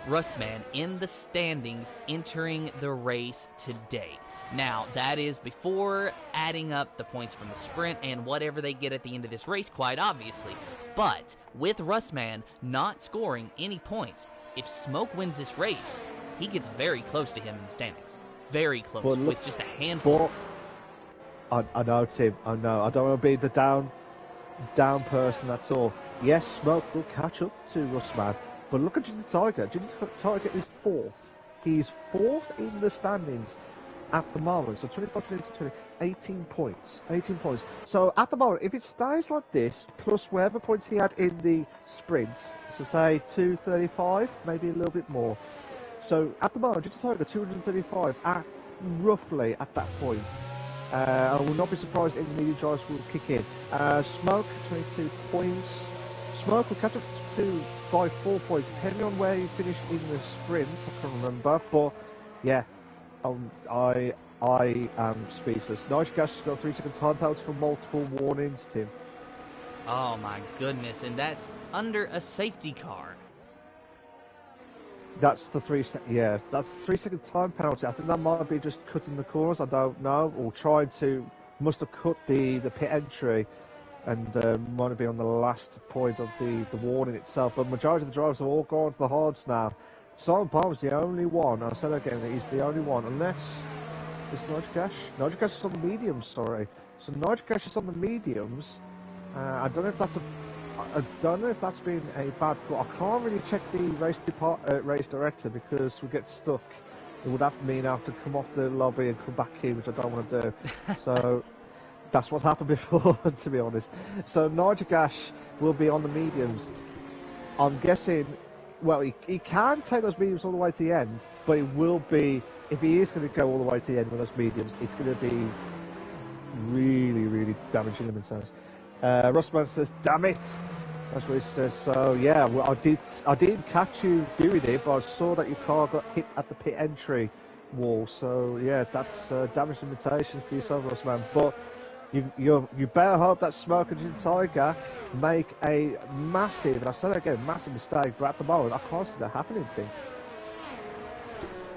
Russman in the standings entering the race today. Now, that is before adding up the points from the sprint and whatever they get at the end of this race, quite obviously. But with Russman not scoring any points, if Smoke wins this race, he gets very close to him in the standings. Very close, with just a handful. I know, Tim. I know. I don't want to be the down person at all. Yes, Smoke will catch up to Russman. But look at Ginger Tiger. Ginger Tiger is 4th. He's 4th in the standings at the moment. So 25, 20, 18 points. 18 points. So at the moment, if it stays like this, plus whatever points he had in the sprints, so say 235, maybe a little bit more, So at the moment, just over 235 at roughly at that point. I will not be surprised if the medium drivers will kick in. Smoke 22 points. Smoke will catch up to by 4 points, depending on where you finish in the sprint. I can't remember, but yeah, I am speechless. Nice Gas has got 3-second time penalty for multiple warnings, Tim. Oh my goodness, and that's under a safety car. That's the 3-second time penalty. I think that might be just cutting the corners. I don't know, or must have cut the pit entry, and might have been on the last point of the warning itself. But majority of the drivers have all gone to the hards now. Simon Palmer's the only one. I said again that he's the only one, unless it's Nigel Gash is on the mediums. Sorry, so Nigel Gash is on the mediums. I don't know if that's been a bad call. I can't really check the race director because we get stuck. It would have to mean I have to come off the lobby and come back in, which I don't want to do. So that's what's happened before, to be honest. So Nigel Gash will be on the mediums. I'm guessing. Well, he can take those mediums all the way to the end, but it will be, if he is going to go all the way to the end with those mediums, it's going to be really, really damaging him in sense. Russman says, "Damn it!" That's what he says. So yeah, well, I didn't catch you doing it, but I saw that your car got hit at the pit entry wall. So yeah, that's damage limitation for yourself, Russman. But you better hope that Smoke and Tiger make a massive, and I said that again, massive mistake. But at the moment, I can't see that happening, Tim.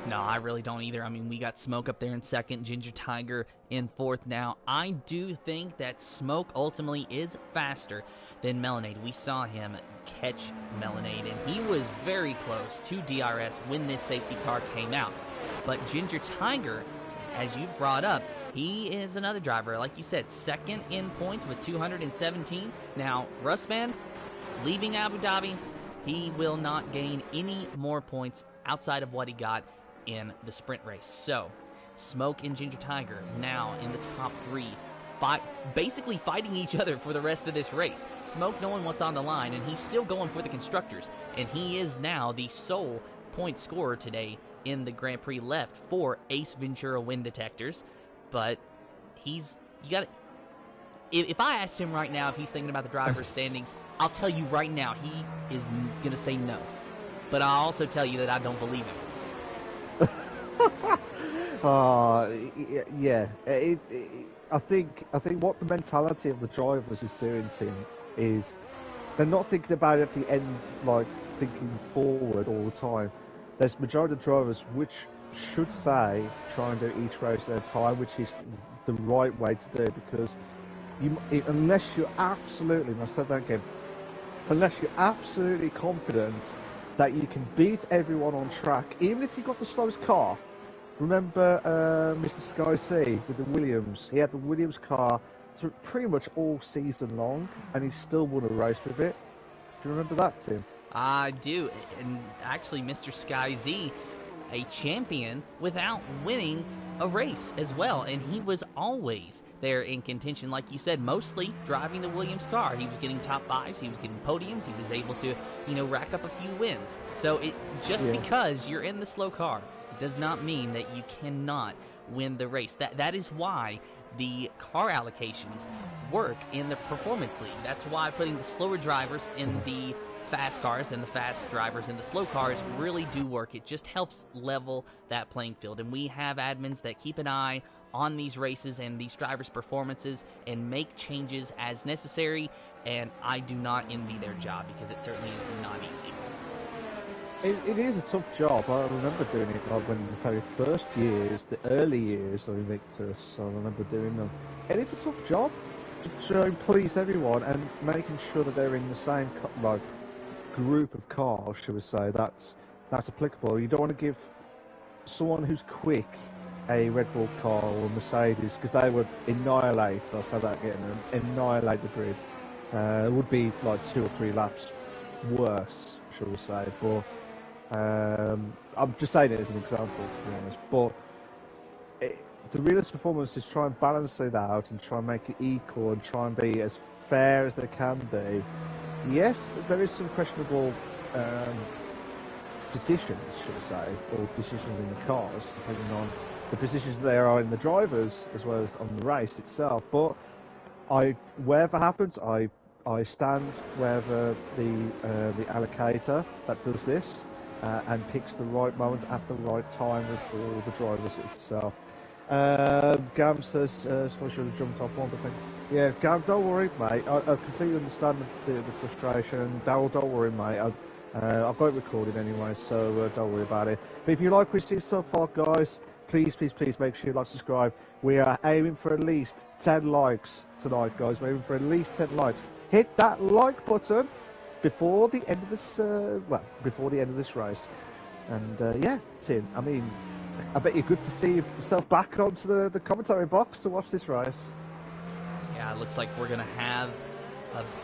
No, I really don't either. I mean, we got Smoke up there in second, Ginger Tiger in fourth now. I do think that Smoke ultimately is faster than Melonade. We saw him catch Melonade, and he was very close to DRS when this safety car came out. But Ginger Tiger, as you brought up, he is another driver, like you said, second in points with 217. Now, Russman, leaving Abu Dhabi, he will not gain any more points outside of what he got in the sprint race. So, Smoke and Ginger Tiger now in the top three, basically fighting each other for the rest of this race. Smoke knowing what's on the line, and he's still going for the constructors, and he is now the sole point scorer today in the Grand Prix left for Ace Ventura wind detectors. But if I asked him right now if he's thinking about the driver's standings, I'll tell you right now he is going to say no. But I'll also tell you that I don't believe him. Yeah. I think what the mentality of the drivers is doing, Tim, is they're not thinking about it at the end, like thinking forward all the time. There's majority of drivers which should say try and do each race at a time, which is the right way to do, because unless you're absolutely, and I said that again, unless you're absolutely confident that you can beat everyone on track, even if you've got the slowest car. Remember Mr. Sky C with the Williams? He had the Williams car through pretty much all season long, and he still won a race with it. Do you remember that, Tim? I do, and actually Mr. Sky Z, a champion without winning a race as well, and he was always there in contention, like you said, mostly driving the Williams car. He was getting top fives, he was getting podiums, he was able to, rack up a few wins. So because you're in the slow car does not mean that you cannot win the race. That is why the car allocations work in the Performance League. That's why putting the slower drivers in the fast cars and the fast drivers in the slow cars really do work. It just helps level that playing field. And we have admins that keep an eye on these races and these drivers' performances and make changes as necessary. And I do not envy their job, because it certainly is not easy. It is a tough job. I remember doing it when the very first years, the early years of Invictus. I remember doing them. And it's a tough job to try and please everyone and making sure that they're in the same group of cars, shall we say, that's applicable. You don't want to give someone who's quick a Red Bull car or a Mercedes, because they would annihilate, I'll say that again, annihilate the grid. It would be like 2 or 3 laps worse, shall we say. But I'm just saying it as an example, to be honest. But the realist performance is try and balance it out and try and make it equal and try and be as fair as they can be. Yes, there is some questionable positions, should I say, or decisions in the cars, depending on the positions there are in the drivers as well as on the race itself. But wherever happens, I stand wherever the allocator that does this and picks the right moment at the right time with all the drivers itself. Gam says, sorry, should have jumped off one, but thank you. Yeah, Gam, don't worry, mate. I completely understand the frustration. Daryl, don't worry, mate. I've got it recorded anyway, so don't worry about it. But if you like what you see so far, guys, please make sure you like, subscribe. We are aiming for at least 10 likes tonight, guys. We're aiming for at least 10 likes. Hit that like button before the end of this, before the end of this race. And yeah, Tim, I mean, I bet you're good to see yourself back onto the commentary box to watch this race. Yeah, it looks like we're going to have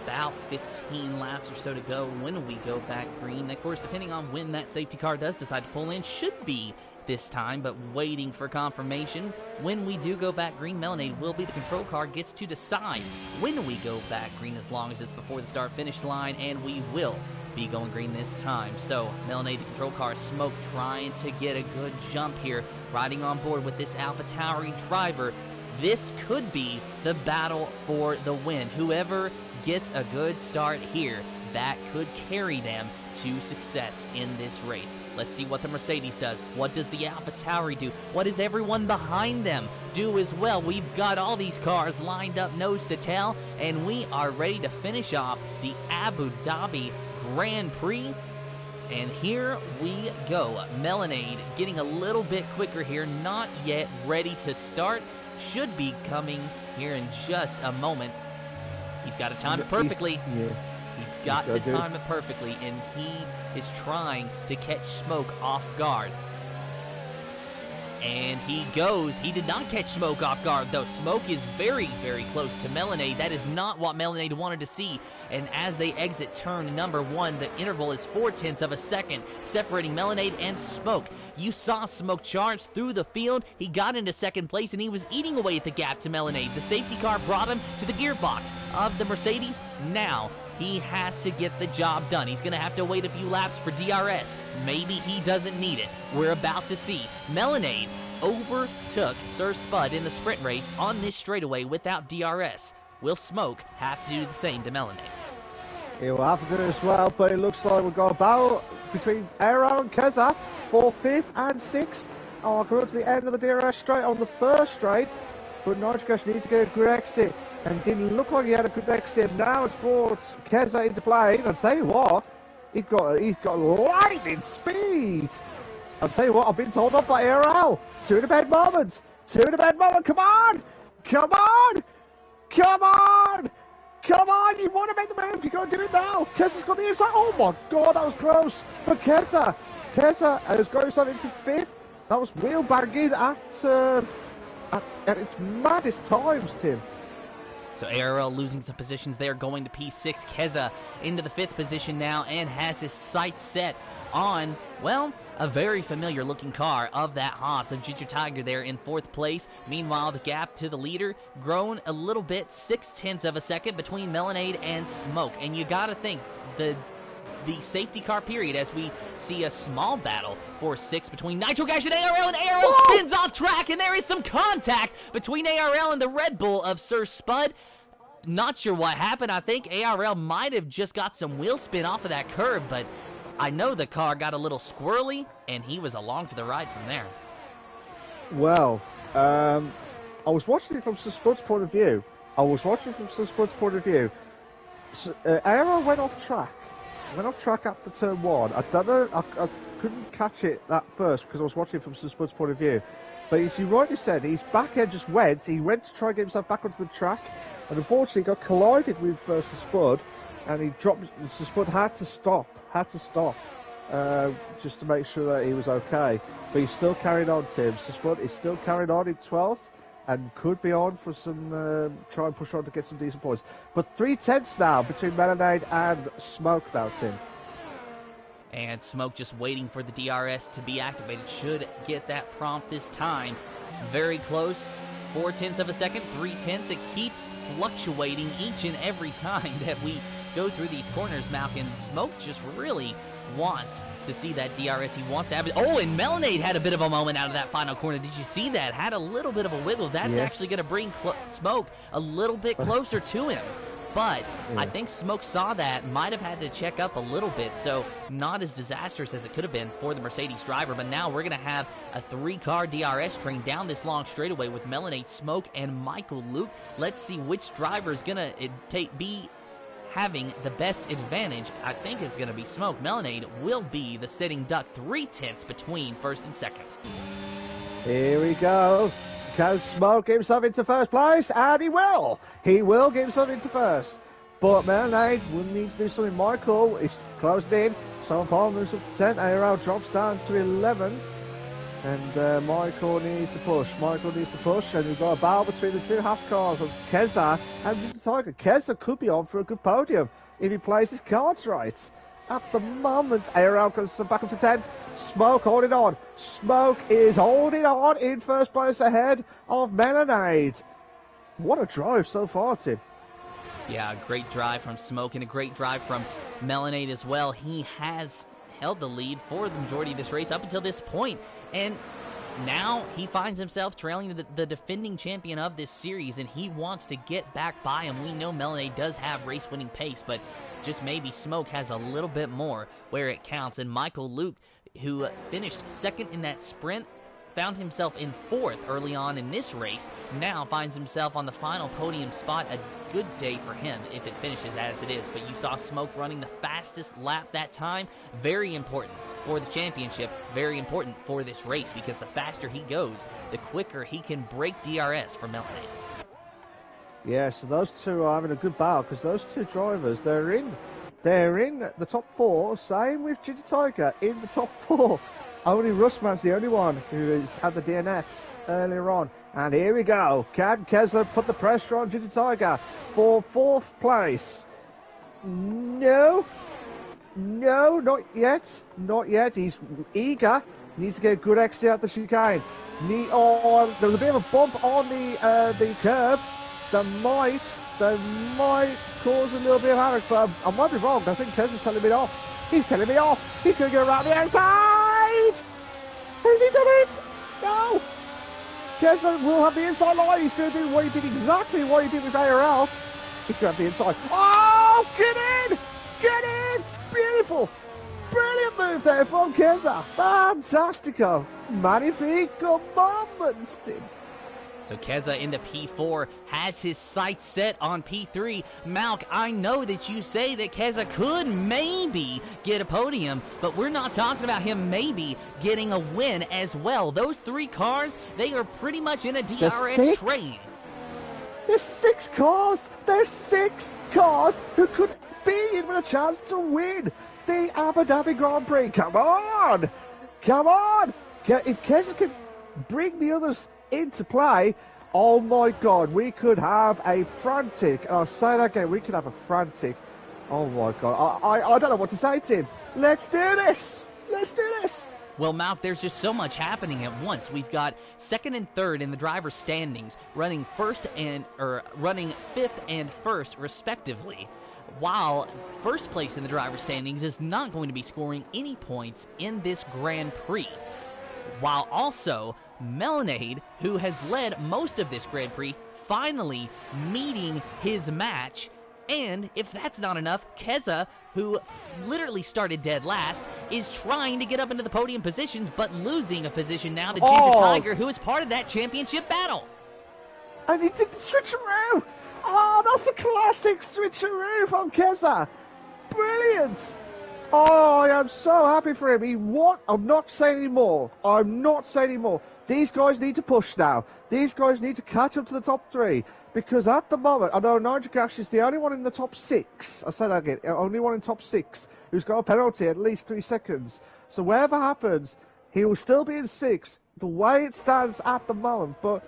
about 15 laps or so to go when we go back green. Of course, depending on when that safety car does decide to pull in, should be this time, but waiting for confirmation. When we do go back green, Melonade will be the control car, gets to decide when we go back green, as long as it's before the start-finish line, and we will be going green this time. So Melonade, the control car, Smoke trying to get a good jump here, riding on board with this AlphaTauri driver. This could be the battle for the win. Whoever gets a good start here, that could carry them to success in this race. Let's see what the Mercedes does. What does the AlphaTauri do? What does everyone behind them do as well? We've got all these cars lined up nose to tail, and we are ready to finish off the Abu Dhabi Grand Prix. And here we go. Melonade getting a little bit quicker here, not yet ready to start. Should be coming here in just a moment. He's got to time it perfectly. Yeah. He's got to time it perfectly, and he is trying to catch Smoke off guard. And he goes. He did not catch Smoke off guard, though. Smoke is very, very close to Melonade. That is not what Melonade wanted to see. And as they exit turn number 1, the interval is 0.4 of a second, separating Melonade and Smoke. You saw Smoke charge through the field. He got into second place, and he was eating away at the gap to Melonade. The safety car brought him to the gearbox of the Mercedes. Now he has to get the job done. He's going to have to wait a few laps for DRS. Maybe he doesn't need it. We're about to see. Melonade overtook Sir Spud in the sprint race on this straightaway without DRS. Will Smoke have to do the same to Melonade? He will have to do it as well, but it looks like we've got a battle between IRL and Keza for 5th and 6th. Oh, coming to the end of the DRS straight on the first straight, but Nitrocash needs to get a good exit, and didn't look like he had a good exit. Now it's brought Keza into play. I'll tell you what, he's got lightning speed. I'll tell you what, I've been told off by IRL. Two in a bad moment. Come on! Come on, you want to make the move, you got to do it now. Keza's got the inside. Oh my god, that was close. But Keza has got himself into 5th. That was wheel banging at its maddest times, Tim. So ARL losing some positions there, going to P6. Keza into the 5th position now and has his sights set on, well, a very familiar looking car of that Haas of Ginger Tiger there in 4th place. Meanwhile, the gap to the leader grown a little bit, 0.6 of a second between Melonade and Smoke. And you gotta think, the safety car period, as we see a small battle for 6 between Nitro Gash and ARL spins off track, and there is some contact between ARL and the Red Bull of Sir Spud. Not sure what happened. I think ARL might have just got some wheel spin off of that curb, but I know the car got a little squirrely, and he was along for the ride from there. Well, I was watching it from Sir Spud's point of view. So, ARL went off track after turn 1. I don't know, I couldn't catch it at first because I was watching it from Sir Spud's point of view. But as you rightly said, his back end just went. He went to try and get himself back onto the track, and unfortunately got collided with Sir Spud, and he dropped. Sir Spud had to stop, just to make sure that he was okay. But he's still carrying on, Tim. Sir Spud is still carrying on in 12th, and could be on for some, try and push on to get some decent points. But 3/10 now between Melonade and Smoke now, Tim. And Smoke just waiting for the DRS to be activated. Should get that prompt this time. Very close. 0.4 of a second, 0.3. It keeps fluctuating each and every time that we go through these corners, Malc. And Smoke just really wants to see that DRS. He wants to have it. Oh, and Melonade had a bit of a moment out of that final corner. Did you see that? Had a little bit of a wiggle. That's actually going to bring Smoke a little bit closer to him. But I think Smoke saw that, might have had to check up a little bit, so not as disastrous as it could have been for the Mercedes driver. But now we're going to have a 3-car DRS train down this long straightaway with Melonade, Smoke, and Michael Luke. Let's see which driver is going to be having the best advantage. I think it's going to be Smoke. Melonade will be the sitting duck, 3/10 between first and second. Here we go. Can Smoke get himself into first place? And he will. He will get himself into first. But Melonade will need to do something. Michael is closed in. So Paul moves up to 10th. ARL drops down to 11th. And Michael needs to push. And we've got a battle between the two Haas cars of Keza and Tiger. Keza could be on for a good podium if he plays his cards right. At the moment, ARL goes back up to 10th. Smoke holding on. Smoke is holding on in first place ahead of Melonade. What a drive so far, Tim. Yeah, a great drive from Smoke and a great drive from Melonade as well. He has held the lead for the majority of this race up until this point, and now he finds himself trailing the defending champion of this series, and he wants to get back by him. We know Melonade does have race-winning pace, but just maybe Smoke has a little bit more where it counts. And Michael Luke, who finished second in that sprint, found himself in fourth early on in this race, now finds himself on the final podium spot. A good day for him if it finishes as it is. But you saw Smoke running the fastest lap that time. Very important for the championship, very important for this race, because the faster he goes, the quicker he can break DRS for Melonade. Yeah, so those two are having a good battle, because those two drivers, they're in the top 4. Same with Ginger Tiger in the top 4. Only Russman's the only one who has had the DNF earlier on. And here we go. Can Kessler put the pressure on Ginger Tiger for 4th place? No, not yet. He's eager. Needs to get a good exit out the chicane. There was a bit of a bump on the curb. That might cause a little bit of havoc, but I might be wrong. I think Kessler's telling me off. He's telling me off. He's going to go around the outside. Has he done it? No. Kessler will have the inside line. He's going to do exactly what he did with ARL. He's going to have the inside. Oh, get in! Get in! Beautiful. Brilliant move there from Kessler. Fantastico. Magnifico moments, Tim. So Keza into P4, has his sights set on P3. Malc, I know that you say that Keza could maybe get a podium, but we're not talking about him maybe getting a win as well. Those 3 cars, they are pretty much in a DRS train. There's 6 cars. There's 6 cars who could be in with a chance to win the Abu Dhabi Grand Prix. Come on. If Keza can bring the others into play, oh my god, we could have a frantic, and I'll say that again, we could have a frantic, oh my god, I don't know what to say, Tim. Let's do this. Well, Malc, there's just so much happening at once. We've got second and third in the driver's standings, running 5th and 1st respectively, while first place in the driver's standings is not going to be scoring any points in this Grand Prix. While also Melonade, who has led most of this Grand Prix, finally meeting his match. And if that's not enough, Keza, who literally started dead last, is trying to get up into the podium positions, but losing a position now to Ginger Tiger, who is part of that championship battle. And he did the switcheroo. Oh, that's a classic switcheroo from Keza. Brilliant. Oh, I am so happy for him. He won. I'm not saying anymore. These guys need to push now. These guys need to catch up to the top 3. Because at the moment, I know Nigel Gash is the only one in the top 6. I say that again. Only one in top 6 who's got a penalty at least 3 seconds. So whatever happens, he will still be in 6th. The way it stands at the moment. But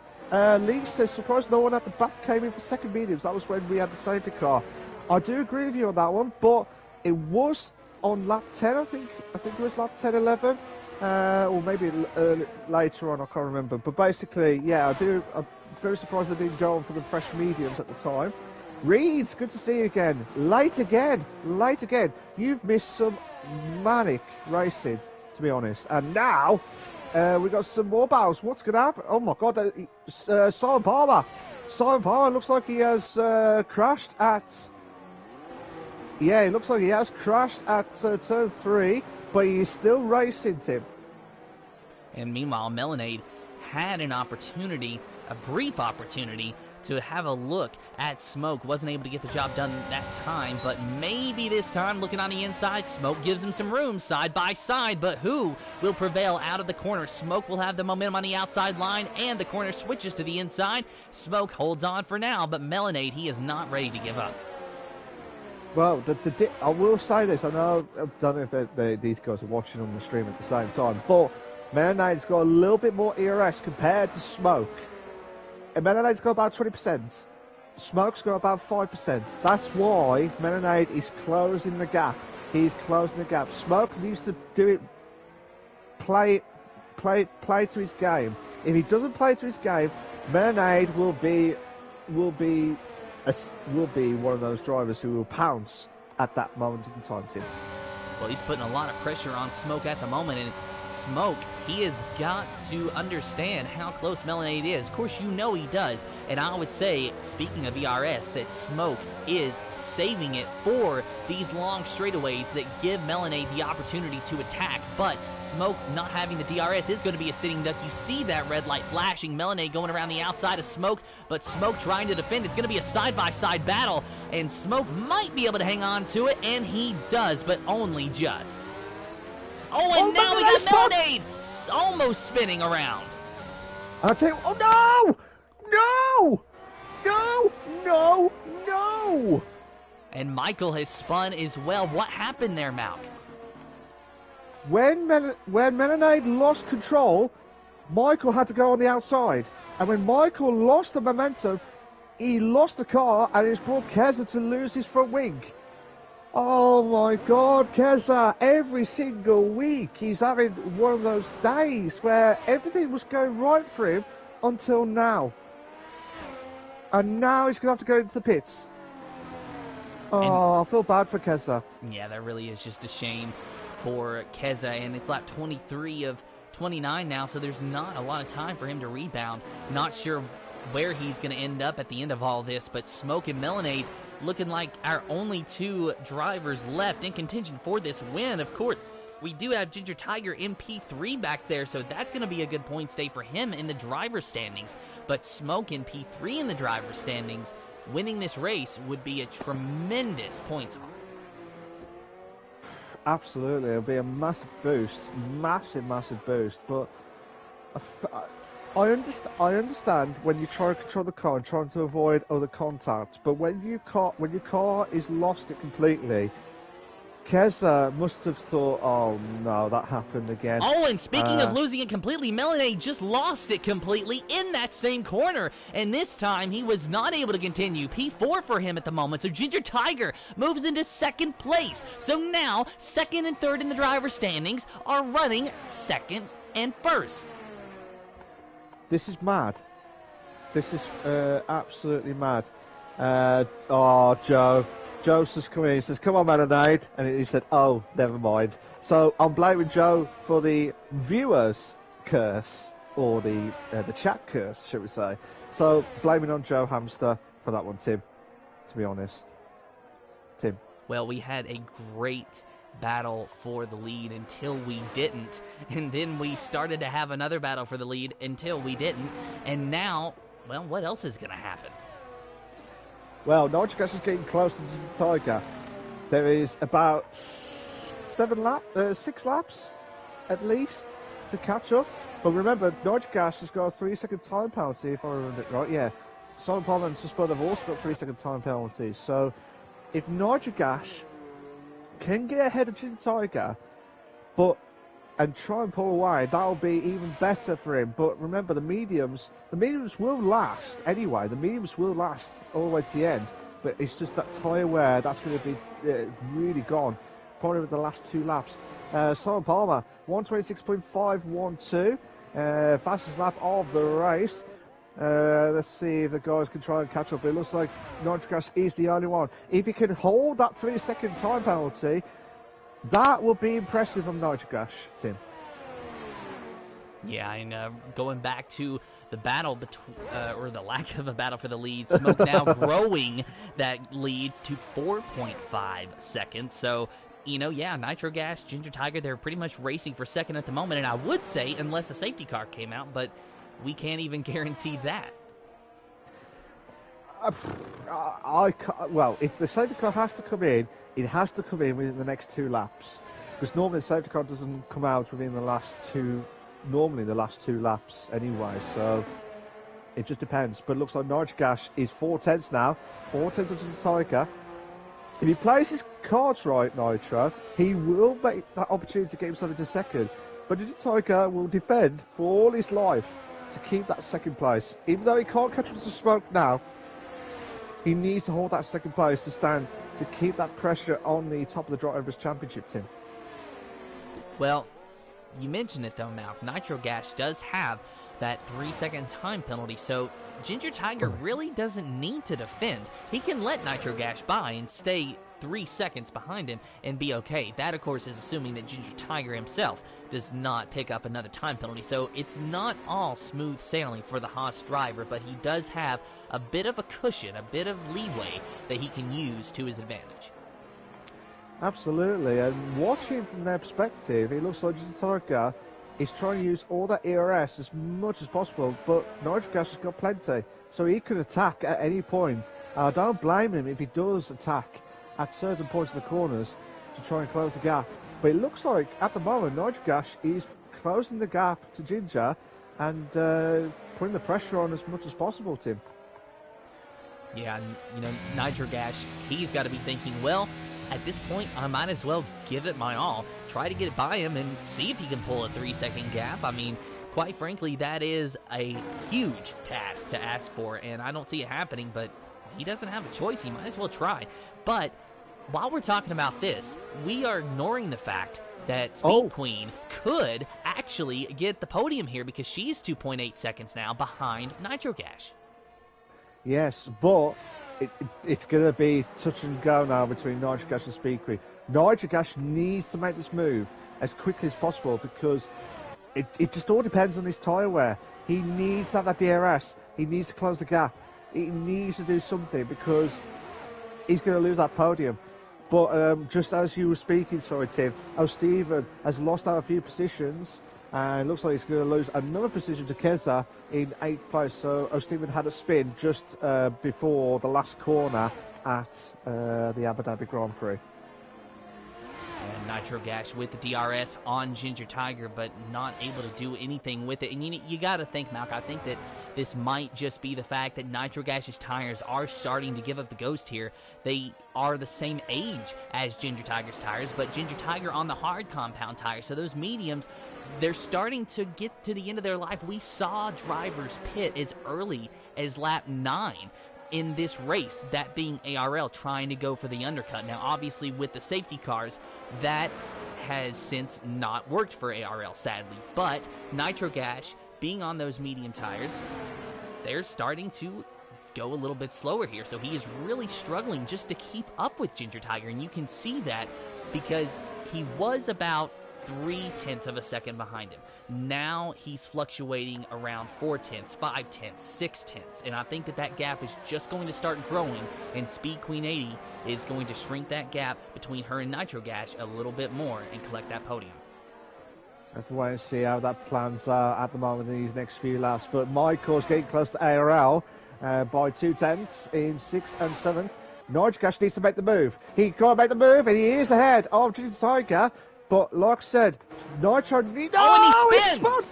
Lee says, surprised no one at the back came in for second mediums. That was when we had the safety car. I do agree with you on that one. But it was on lap 10, I think it was lap 10, 11, or maybe later on, I can't remember. But basically, yeah, I'm very surprised they didn't go on for the fresh mediums at the time. Reeds, good to see you again. Late again. You've missed some manic racing, to be honest. And now, we've got some more battles. What's going to happen? Oh my God, Simon Palmer. Simon Palmer looks like he has crashed at... Yeah, it looks like he has crashed at turn 3, but he's still racing, Tim. And meanwhile, Melanade had an opportunity, a brief opportunity, to have a look at Smoke. Wasn't able to get the job done that time, but maybe this time, looking on the inside, Smoke gives him some room side by side, but who will prevail out of the corner? Smoke will have the momentum on the outside line, and the corner switches to the inside. Smoke holds on for now, but Melanade, he is not ready to give up. Well, I will say this. I don't know if these guys are watching on the stream at the same time, but Melanade's got a little bit more ERS compared to Smoke. And Melanade's got about 20%. Smoke's got about 5%. That's why Melanade is closing the gap. He's closing the gap. Smoke needs to do it, play to his game. If he doesn't play to his game, Melanade will be one of those drivers who will pounce at that moment in time, Tim. Well, he's putting a lot of pressure on Smoke at the moment, and Smoke, he has got to understand how close Melanade is. Of course, you know he does, and I would say, speaking of ERS, that Smoke is saving it for these long straightaways that give Melanade the opportunity to attack, but Smoke not having the DRS is going to be a sitting duck. You see that red light flashing, Melanade going around the outside of Smoke, but Smoke trying to defend. It's going to be a side-by-side battle, and Smoke might be able to hang on to it, and he does, but only just. Oh, and now we got Melanade almost spinning around. I'll tell you, oh no! And Michael has spun as well. What happened there, Malc? When Melanade lost control, Michael had to go on the outside. And when Michael lost the momentum, he lost the car, and it's brought Keza to lose his front wing. Oh my God, Keza, every single week he's having one of those days where everything was going right for him until now. And now he's going to have to go into the pits. Oh, I feel bad for Keza. Yeah, that really is just a shame for Keza, and it's lap 23 of 29 now, so there's not a lot of time for him to rebound. Not sure where he's going to end up at the end of all this, but Smoke and Melanade looking like our only two drivers left in contention for this win. Of course, we do have Ginger Tiger in P3 back there, so that's going to be a good point stay for him in the driver's standings. But Smoke in P3 in the driver's standings, winning this race would be a tremendous points haul. Absolutely, it'll be a massive boost, massive boost. But I understand when you try to control the car and trying to avoid other contact. But when your car is lost it completely, Keza must have thought, oh no, that happened again. Oh, and speaking of losing it completely, Melanade just lost it completely in that same corner. And this time, he was not able to continue. P4 for him at the moment. So Ginger Tiger moves into second place. So now, second and third in the driver's standings are running second and first. This is mad. This is absolutely mad. Oh, Joe. Joseph's come in, he says, come on, Melanade. And he said, oh, never mind. So I'm blaming Joe for the viewers' curse, or the chat curse, should we say. So blaming on Joe Hamster for that one, Tim, to be honest. Tim. Well, we had a great battle for the lead until we didn't. And then we started to have another battle for the lead until we didn't. And now, well, what else is going to happen? Well, Nitrogas is getting closer to the Tiger. There is about 6 laps, at least, to catch up. But remember, Nitrogas has got a 3-second time penalty, if I remember it right. Yeah, Simon Palmer and Suspend have also got 3-second time penalties. So, if Nitrogas can get ahead of Ginger Tiger, and try and pull away, that'll be even better for him. But remember, the mediums will last anyway. The mediums will last all the way to the end. But it's just that tyre wear that's going to be really gone. Probably with the last 2 laps. Simon Palmer, 126.512, fastest lap of the race. Let's see if the guys can try and catch up. It looks like Nitrogas is the only one. If he can hold that 3-second time penalty, that will be impressive from Nitrogas, Tim. Yeah, and going back to the battle between, or the lack of a battle for the lead, Smoke now growing that lead to 4.5 seconds. So, you know, yeah, Nitro Gas, Ginger Tiger, they're pretty much racing for second at the moment. And I would say, unless a safety car came out, but we can't even guarantee that. Well, if the safety car has to come in, it has to come in within the next 2 laps. Because normally the safety car doesn't come out within the last two laps anyway, so it just depends. But it looks like Nitrogas is 4/10 now, 4/10 of the Tiger. If he plays his cards right, Nitro, he will make that opportunity to get himself into second. But the Tiger will defend for all his life to keep that second place. Even though he can't catch up to Smoke now, he needs to hold that second place to stand to keep that pressure on the top of the Drivers' Championship team. Well, you mentioned it though, Malc. Nitro Gas does have that 3-second time penalty, so Ginger Tiger really doesn't need to defend. He can let Nitro Gas by and stay 3 seconds behind him and be okay. That, of course, is assuming that Ginger Tiger himself does not pick up another time penalty. So it's not all smooth sailing for the Haas driver, but he does have a bit of a cushion, a bit of leeway that he can use to his advantage. Absolutely, and watching from their perspective, it looks like Ginger Tiger is trying to use all that ERS as much as possible, but Nitro Gas has got plenty, so he could attack at any point. I don't blame him if he does attack at certain points of the corners to try and close the gap. But it looks like, at the moment, Nitro Gas is closing the gap to Ginger and putting the pressure on as much as possible, Tim. Yeah, you know, Nitro Gas, he's got to be thinking, well, at this point, I might as well give it my all. Try to get it by him and see if he can pull a 3-second gap. I mean, quite frankly, that is a huge task to ask for, and I don't see it happening, but he doesn't have a choice. He might as well try. But while we're talking about this, we are ignoring the fact that Speed Queen could actually get the podium here because she's 2.8 seconds now behind Nitro Gas. Yes, but it's going to be touch and go now between Nitro Gas and Speed Queen. Nitro Gas needs to make this move as quickly as possible because it just all depends on his tyre wear. He needs to have that DRS. He needs to close the gap. He needs to do something because he's going to lose that podium. But just as you were speaking, sorry Tim, O'Steven has lost out a few positions and looks like he's going to lose another position to Keza in 8th place. So O'Steven had a spin just before the last corner at the Abu Dhabi Grand Prix. And Nitro Gas with the DRS on Ginger Tiger, but not able to do anything with it. And you got to think, Malc, I think that this might just be the fact that Nitro Gas's tires are starting to give up the ghost here. They are the same age as Ginger Tiger's tires, but Ginger Tiger on the hard compound tires. So those mediums, they're starting to get to the end of their life. We saw drivers pit as early as lap 9 in this race, that being ARL trying to go for the undercut. Now, obviously, with the safety cars, that has since not worked for ARL, sadly. But Nitro Gas, being on those medium tires, they're starting to go a little bit slower here. So he is really struggling just to keep up with Ginger Tiger. And you can see that because he was about 0.3 of a second behind him. Now he's fluctuating around 0.4, 0.5, 0.6, and I think that gap is just going to start growing, and Speed Queen 80 is going to shrink that gap between her and Nitro Gas a little bit more and collect that podium. Have to wait and see how that plans at the moment in these next few laps. But Michael's getting close to ARL by 0.2 in 6th and 7th. Nitro Gas needs to make the move. He can't make the move, and he is ahead of Ginger Tiger. But like I said, Nitro needs... Oh, and he spins!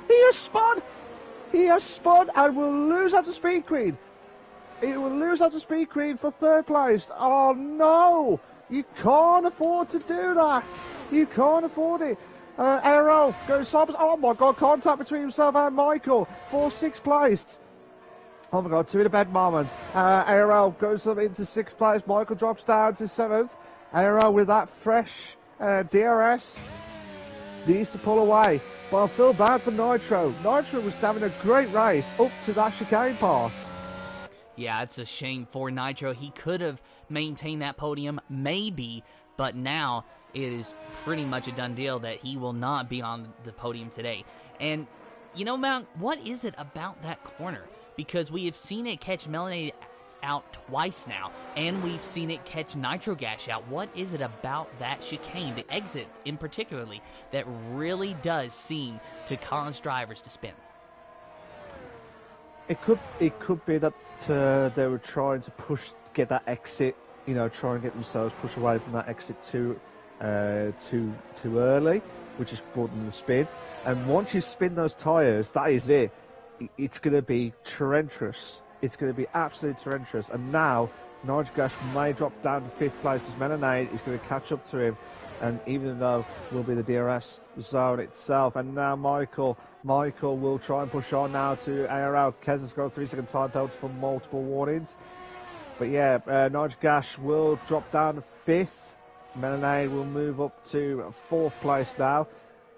He has spun! He has spun and will lose out to Speed Queen. He will lose out to Speed Queen for 3rd place. Oh, no! You can't afford to do that. You can't afford it. Arrow goes subs. Oh, my God. Contact between himself and Michael for 6th place. Oh, my God. 2 in a bed moment. Arrow goes up into 6th place. Michael drops down to 7th. Arrow with that fresh... DRS. needs to pull away. But I feel bad for Nitro. Nitro was having a great race up to that chicane pass. Yeah, it's a shame for Nitro. He could have maintained that podium, maybe, but now it is pretty much a done deal that he will not be on the podium today. And, you know, Malc, what is it about that corner? Because we have seen it catch Melonade out twice now, and we've seen it catch Nitro Gash out. What is it about that chicane, the exit in particularly, that really does seem to cause drivers to spin? It could be that they were trying to get that exit, you know, try and get themselves pushed away from that exit too early, which has brought them to spin. And once you spin those tyres, that is it. It's going to be torrentious. It's going to be absolutely torrentious. And now, Nigel Gash may drop down to 5th place because Melonade is going to catch up to him. And even though will be the DRS zone itself. And now Michael will try and push on now to ARL. Kez's got a 3-second time penalty for multiple warnings. But yeah, Nigel Gash will drop down to 5th. Melonade will move up to 4th place now.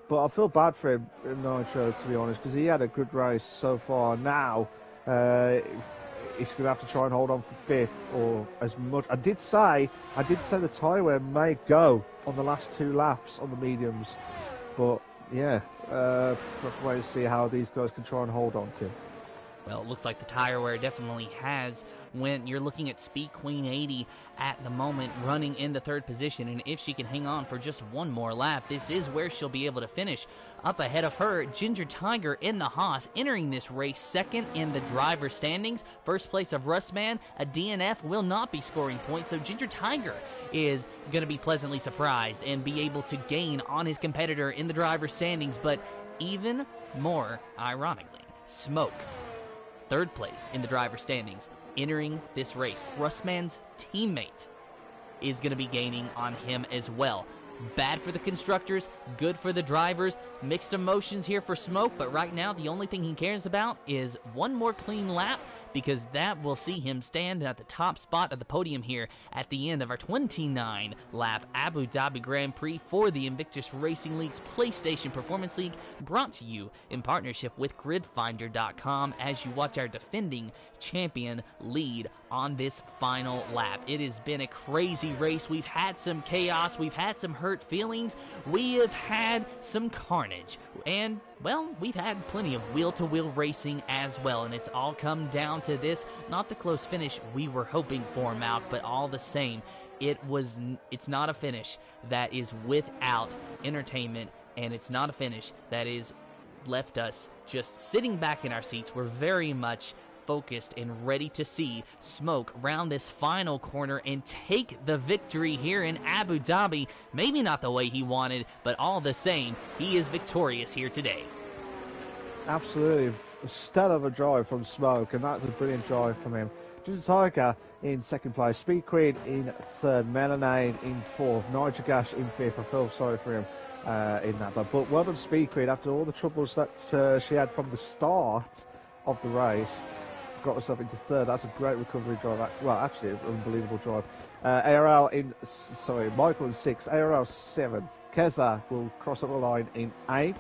But I feel bad for him, Nitro, to be honest, because he had a good race so far. Now, he's going to have to try and hold on for 5th or as much. I did say the tyre wear may go on the last 2 laps on the mediums. But yeah, we'll have to wait to see how these guys can try and hold on to him. Well, it looks like the tire wear definitely has when you're looking at Speed Queen 80 at the moment running in the 3rd position, and if she can hang on for just one more lap, this is where she'll be able to finish. Up ahead of her, Ginger Tiger in the Haas, entering this race 2nd in the driver standings. 1st place of Rustman. A DNF will not be scoring points, so Ginger Tiger is going to be pleasantly surprised and be able to gain on his competitor in the driver standings. But even more ironically, Smoke, 3rd place in the driver standings, entering this race. Rustman's teammate is going to be gaining on him as well. Bad for the constructors, good for the drivers. Mixed emotions here for Smoke, but right now the only thing he cares about is one more clean lap, because that will see him stand at the top spot of the podium here at the end of our 29-lap Abu Dhabi Grand Prix for the Invictus Racing League's PlayStation Performance League, brought to you in partnership with GridFinder.com as you watch our defending champion lead on this final lap. It has been a crazy race. We've had some chaos. We've had some hurt feelings. We have had some carnage. And, well, we've had plenty of wheel-to-wheel racing as well. And it's all come down to this. Not the close finish we were hoping for, Malc, but all the same, it's not a finish that is without entertainment, and it's not a finish that is left us just sitting back in our seats. We're very much focused and ready to see Smoke round this final corner and take the victory here in Abu Dhabi. Maybe not the way he wanted, but all the same, he is victorious here today. Absolutely. A stellar of a drive from Smoke, and that's a brilliant drive from him. Ginger Tiger in 2nd place, Speed Queen in 3rd, Melonade in 4th, Nigel Gash in 5th. I feel sorry for him in that. But well done, Speed Queen, after all the troubles that she had from the start of the race. Got herself into 3rd. That's a great recovery drive. Well, actually, an unbelievable drive. Michael in 6th, ARL 7th. Keza will cross up the line in 8th.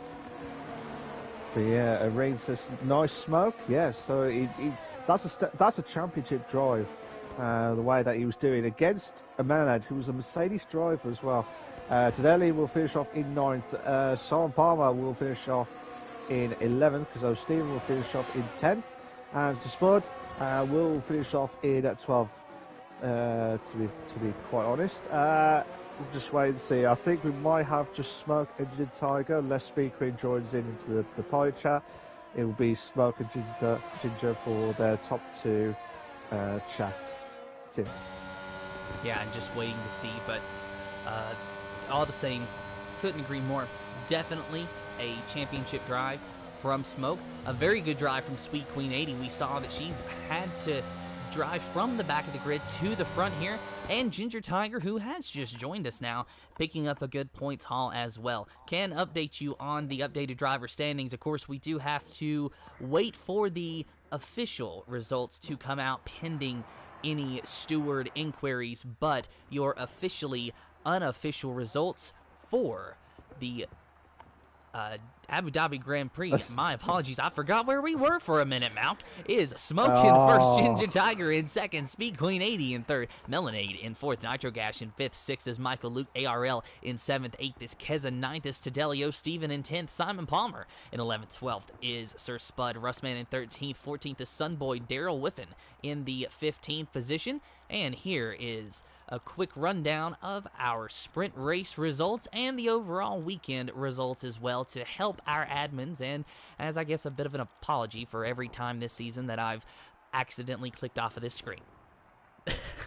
But yeah, Rain says nice Smoke. Yeah, so that's a championship drive. The way that he was doing against a Melonade who was a Mercedes driver as well. Tadeli will finish off in 9th. Simon Palmer will finish off in 11th, because O'Steven will finish off in 10th. And Spud will finish off in 12th, to be quite honest. We'll just wait and see. I think we might have just Smoke and Ginger Tiger, unless Speed Queen joins in into the pie chat. It will be Smoke and Ginger for their top 2 chat. Tim. Yeah, I'm just waiting to see, but all the same, couldn't agree more. Definitely a championship drive from Smoke. A very good drive from Sweet Queen 80. We saw that she had to drive from the back of the grid to the front here. And Ginger Tiger, who has just joined us now, picking up a good points haul as well. Can update you on the updated driver standings. Of course, we do have to wait for the official results to come out pending any steward inquiries, but your officially unofficial results for the Abu Dhabi Grand Prix. My apologies, I forgot where we were for a minute, Malc. Is Smoke in first, Ginger Tiger in second, Speed Queen 80 in third, Melanade in fourth, Nitro Gash in fifth, sixth is Michael Luke ARL in seventh, eighth is Keza, ninth is Tadelio Steven in 10th, Simon Palmer in 11th, 12th is Sir Spud Russman in 13th, 14th is Sunboy Daryl Whiffen in the 15th position, and here is a quick rundown of our sprint race results and the overall weekend results as well to help our admins, and as I guess a bit of an apology for every time this season that I've accidentally clicked off of this screen.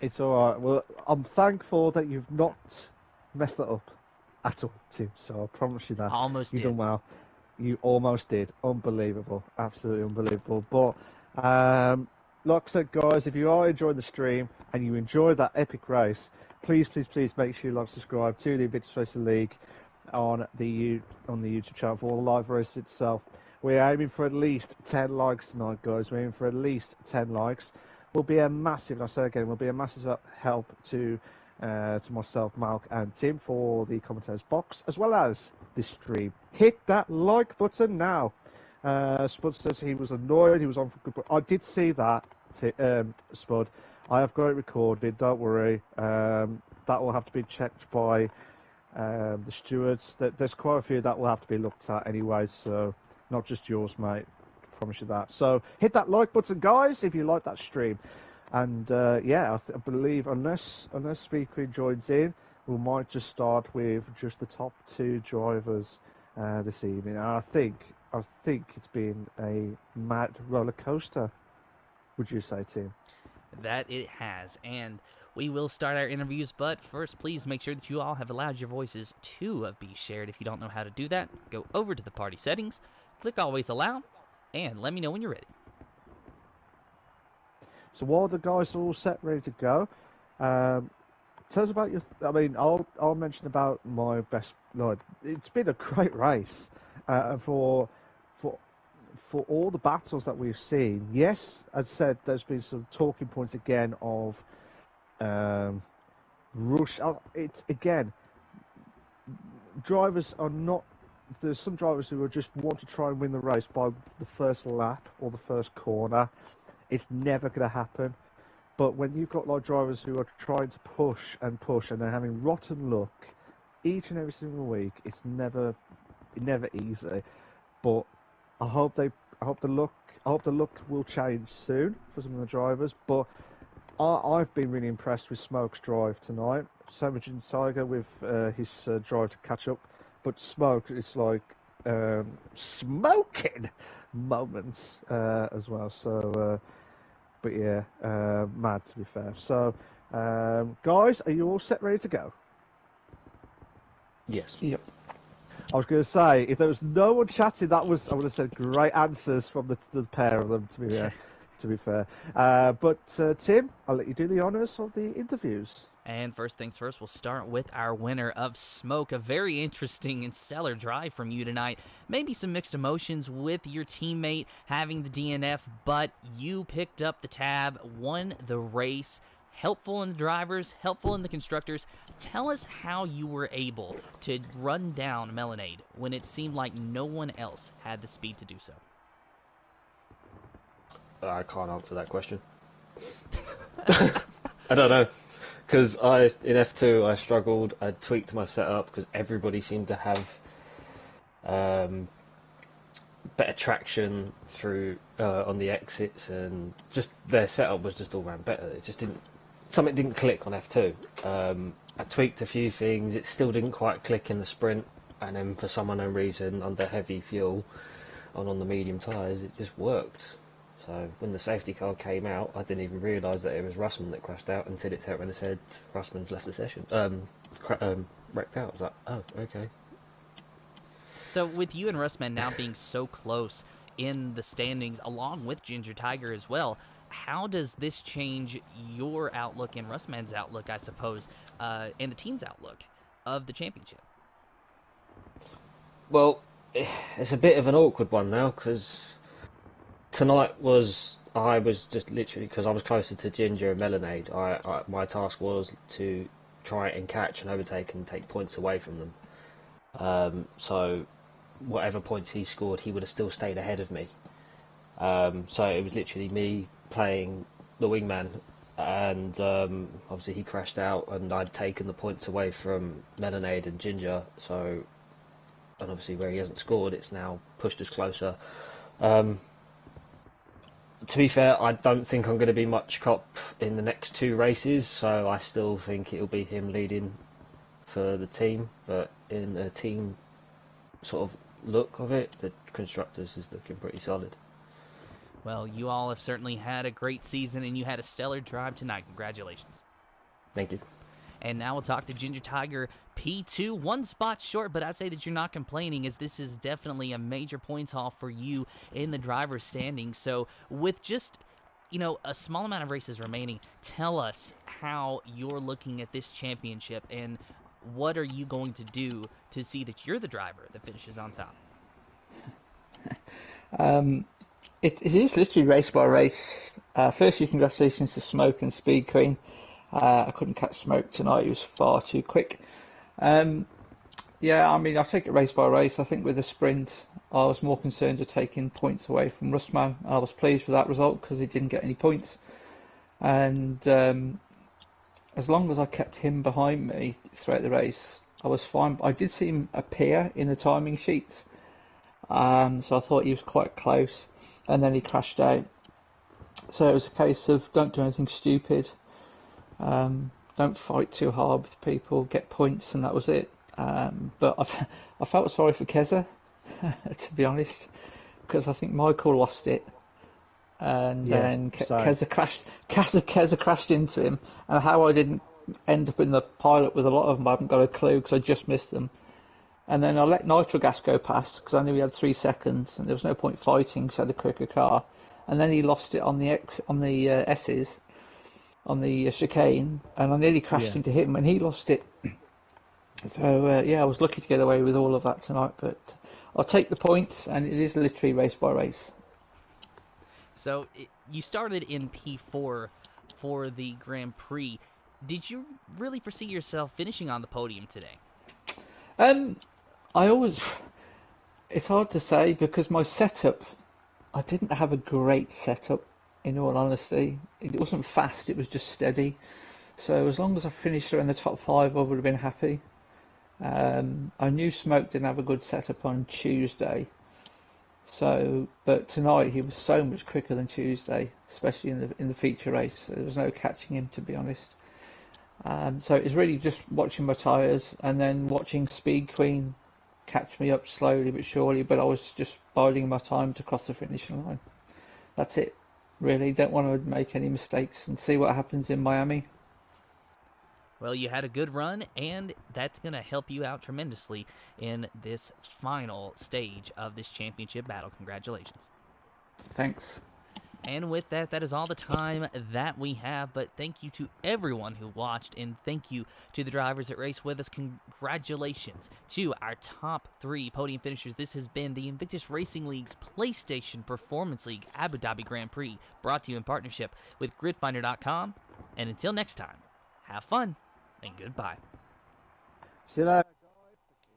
It's alright. Well, I'm thankful that you've not messed that up at all, Tim, so I promise you that. You've done well. You almost did. Unbelievable. Absolutely unbelievable. But like I said, guys, if you are enjoying the stream and you enjoy that epic race, please make sure you like and subscribe to the Invictus Racing League on the YouTube channel for the live race itself. We're aiming for at least 10 likes tonight, guys. We're aiming for at least 10 likes. Will be a massive, and I say again, will be a massive help to myself, Malc, and Tim for the commentators box, as well as this stream. Hit that like button now. Spud says he was annoyed. He was on for good. I did see that, Spud. I have got it recorded. Don't worry. That will have to be checked by the stewards. There's quite a few that will have to be looked at anyway. So not just yours, mate. I promise you that. So hit that like button, guys, if you like that stream. And yeah, I believe unless Speed Queen joins in, we might just start with just the top two drivers this evening. And I think it's been a mad roller coaster. Would you say, Tim? That it has, and we will start our interviews, but first please make sure that you all have allowed your voices to be shared. If you don't know how to do that, go over to the party settings, click always allow, and let me know when you're ready. So while the guys are all set, ready to go, tell us about your... I'll mention about my best... Like, it's been a great race for all the battles that we've seen. Yes, as said, there's been some talking points again of rush. It's again, drivers are not. There's some drivers who just want to try and win the race by the first lap or the first corner. It's never going to happen. But when you've got like drivers who are trying to push and they're having rotten luck each and every single week, it's never easy. But I hope the luck will change soon for some of the drivers. But I've been really impressed with Smoke's drive tonight. So much in Tiger with his drive to catch up, but Smoke is like smoking moments as well. So, but yeah, mad to be fair. So, guys, are you all set, ready to go? Yes. Yep. I was going to say, if there was no one chatting, I would have said great answers from the pair of them, to be fair. But Tim, I'll let you do the honours of the interviews. And first things first, we'll start with our winner of Smoke. A very interesting and stellar drive from you tonight. Maybe some mixed emotions with your teammate having the DNF, but you picked up the tab, won the race. Helpful in the drivers, helpful in the constructors. Tell us how you were able to run down Melanade when it seemed like no one else had the speed to do so. I can't answer that question. I don't know, because in F2 I struggled. I tweaked my setup because everybody seemed to have better traction through on the exits, and just their setup was just all round better. It just didn't. Something didn't click on F2. I tweaked a few things. It still didn't quite click in the sprint, and then for some unknown reason, under heavy fuel and on the medium tyres, it just worked. So when the safety car came out, I didn't even realise that it was Russman that crashed out until it turned around and said Russman's left the session, wrecked out. I was like, oh, okay. So with you and Russman now being so close in the standings, along with Ginger Tiger as well, how does this change your outlook and Russman's outlook, I suppose, and the team's outlook of the championship? Well, it's a bit of an awkward one now, because tonight I was just literally, because I was closer to Ginger and Melanade, my task was to try and catch and overtake and take points away from them. So whatever points he scored, he would have still stayed ahead of me. So it was literally me playing the wingman, and obviously he crashed out, and I'd taken the points away from Melonade and Ginger. So, and obviously where he hasn't scored, it's now pushed us closer. To be fair, I don't think I'm going to be much cop in the next 2 races, so I still think it'll be him leading for the team. But in a team sort of look of it, the Constructors is looking pretty solid. Well, you all have certainly had a great season, and you had a stellar drive tonight. Congratulations. Thank you. And now we'll talk to Ginger Tiger P2. 1 spot short, but I'd say that you're not complaining, as this is definitely a major points haul for you in the driver's standing. So with just, a small amount of races remaining, tell us how you're looking at this championship, and what are you going to do to see that you're the driver that finishes on top? It is literally race by race. Firstly, congratulations to Smoke and Speed Queen. I couldn't catch Smoke tonight, he was far too quick. Yeah, I mean, I'll take it race by race. I think with the sprint, I was more concerned with taking points away from Rustman. I was pleased with that result because he didn't get any points. And as long as I kept him behind me throughout the race, I was fine. I did see him appear in the timing sheets, so I thought he was quite close, and then he crashed out. So it was a case of don't do anything stupid. Don't fight too hard with people, get points, and that was it. But I felt sorry for Keza, to be honest, because I think Michael lost it, and then Keza crashed into him. And how I didn't end up in the pilot with a lot of them, I haven't got a clue, because I just missed them. And then I let Nitrogas go past because I knew he had 3 seconds, and there was no point fighting because I had a quicker car. And then he lost it on the S's. On the chicane, and I nearly crashed into him, and he lost it. So I was lucky to get away with all of that tonight, but I'll take the points, and it is literally race by race. So you started in P4 for the Grand Prix. Did you really foresee yourself finishing on the podium today? It's hard to say because my setup, I didn't have a great setup. In all honesty, it wasn't fast, it was just steady. So as long as I finished around the top 5, I would have been happy. I knew Smoke didn't have a good setup on Tuesday. But tonight he was so much quicker than Tuesday, especially in the feature race. So there was no catching him, to be honest. So it was really just watching my tyres and then watching Speed Queen catch me up slowly but surely. But I was just biding my time to cross the finish line. That's it. Really don't want to make any mistakes and see what happens in Miami. Well, you had a good run, and that's going to help you out tremendously in this final stage of this championship battle. Congratulations. Thanks. And with that, that is all the time that we have. But thank you to everyone who watched, and thank you to the drivers that raced with us. Congratulations to our top 3 podium finishers. This has been the Invictus Racing League's PlayStation Performance League Abu Dhabi Grand Prix, brought to you in partnership with GridFinder.com. And until next time, have fun and goodbye. See you later.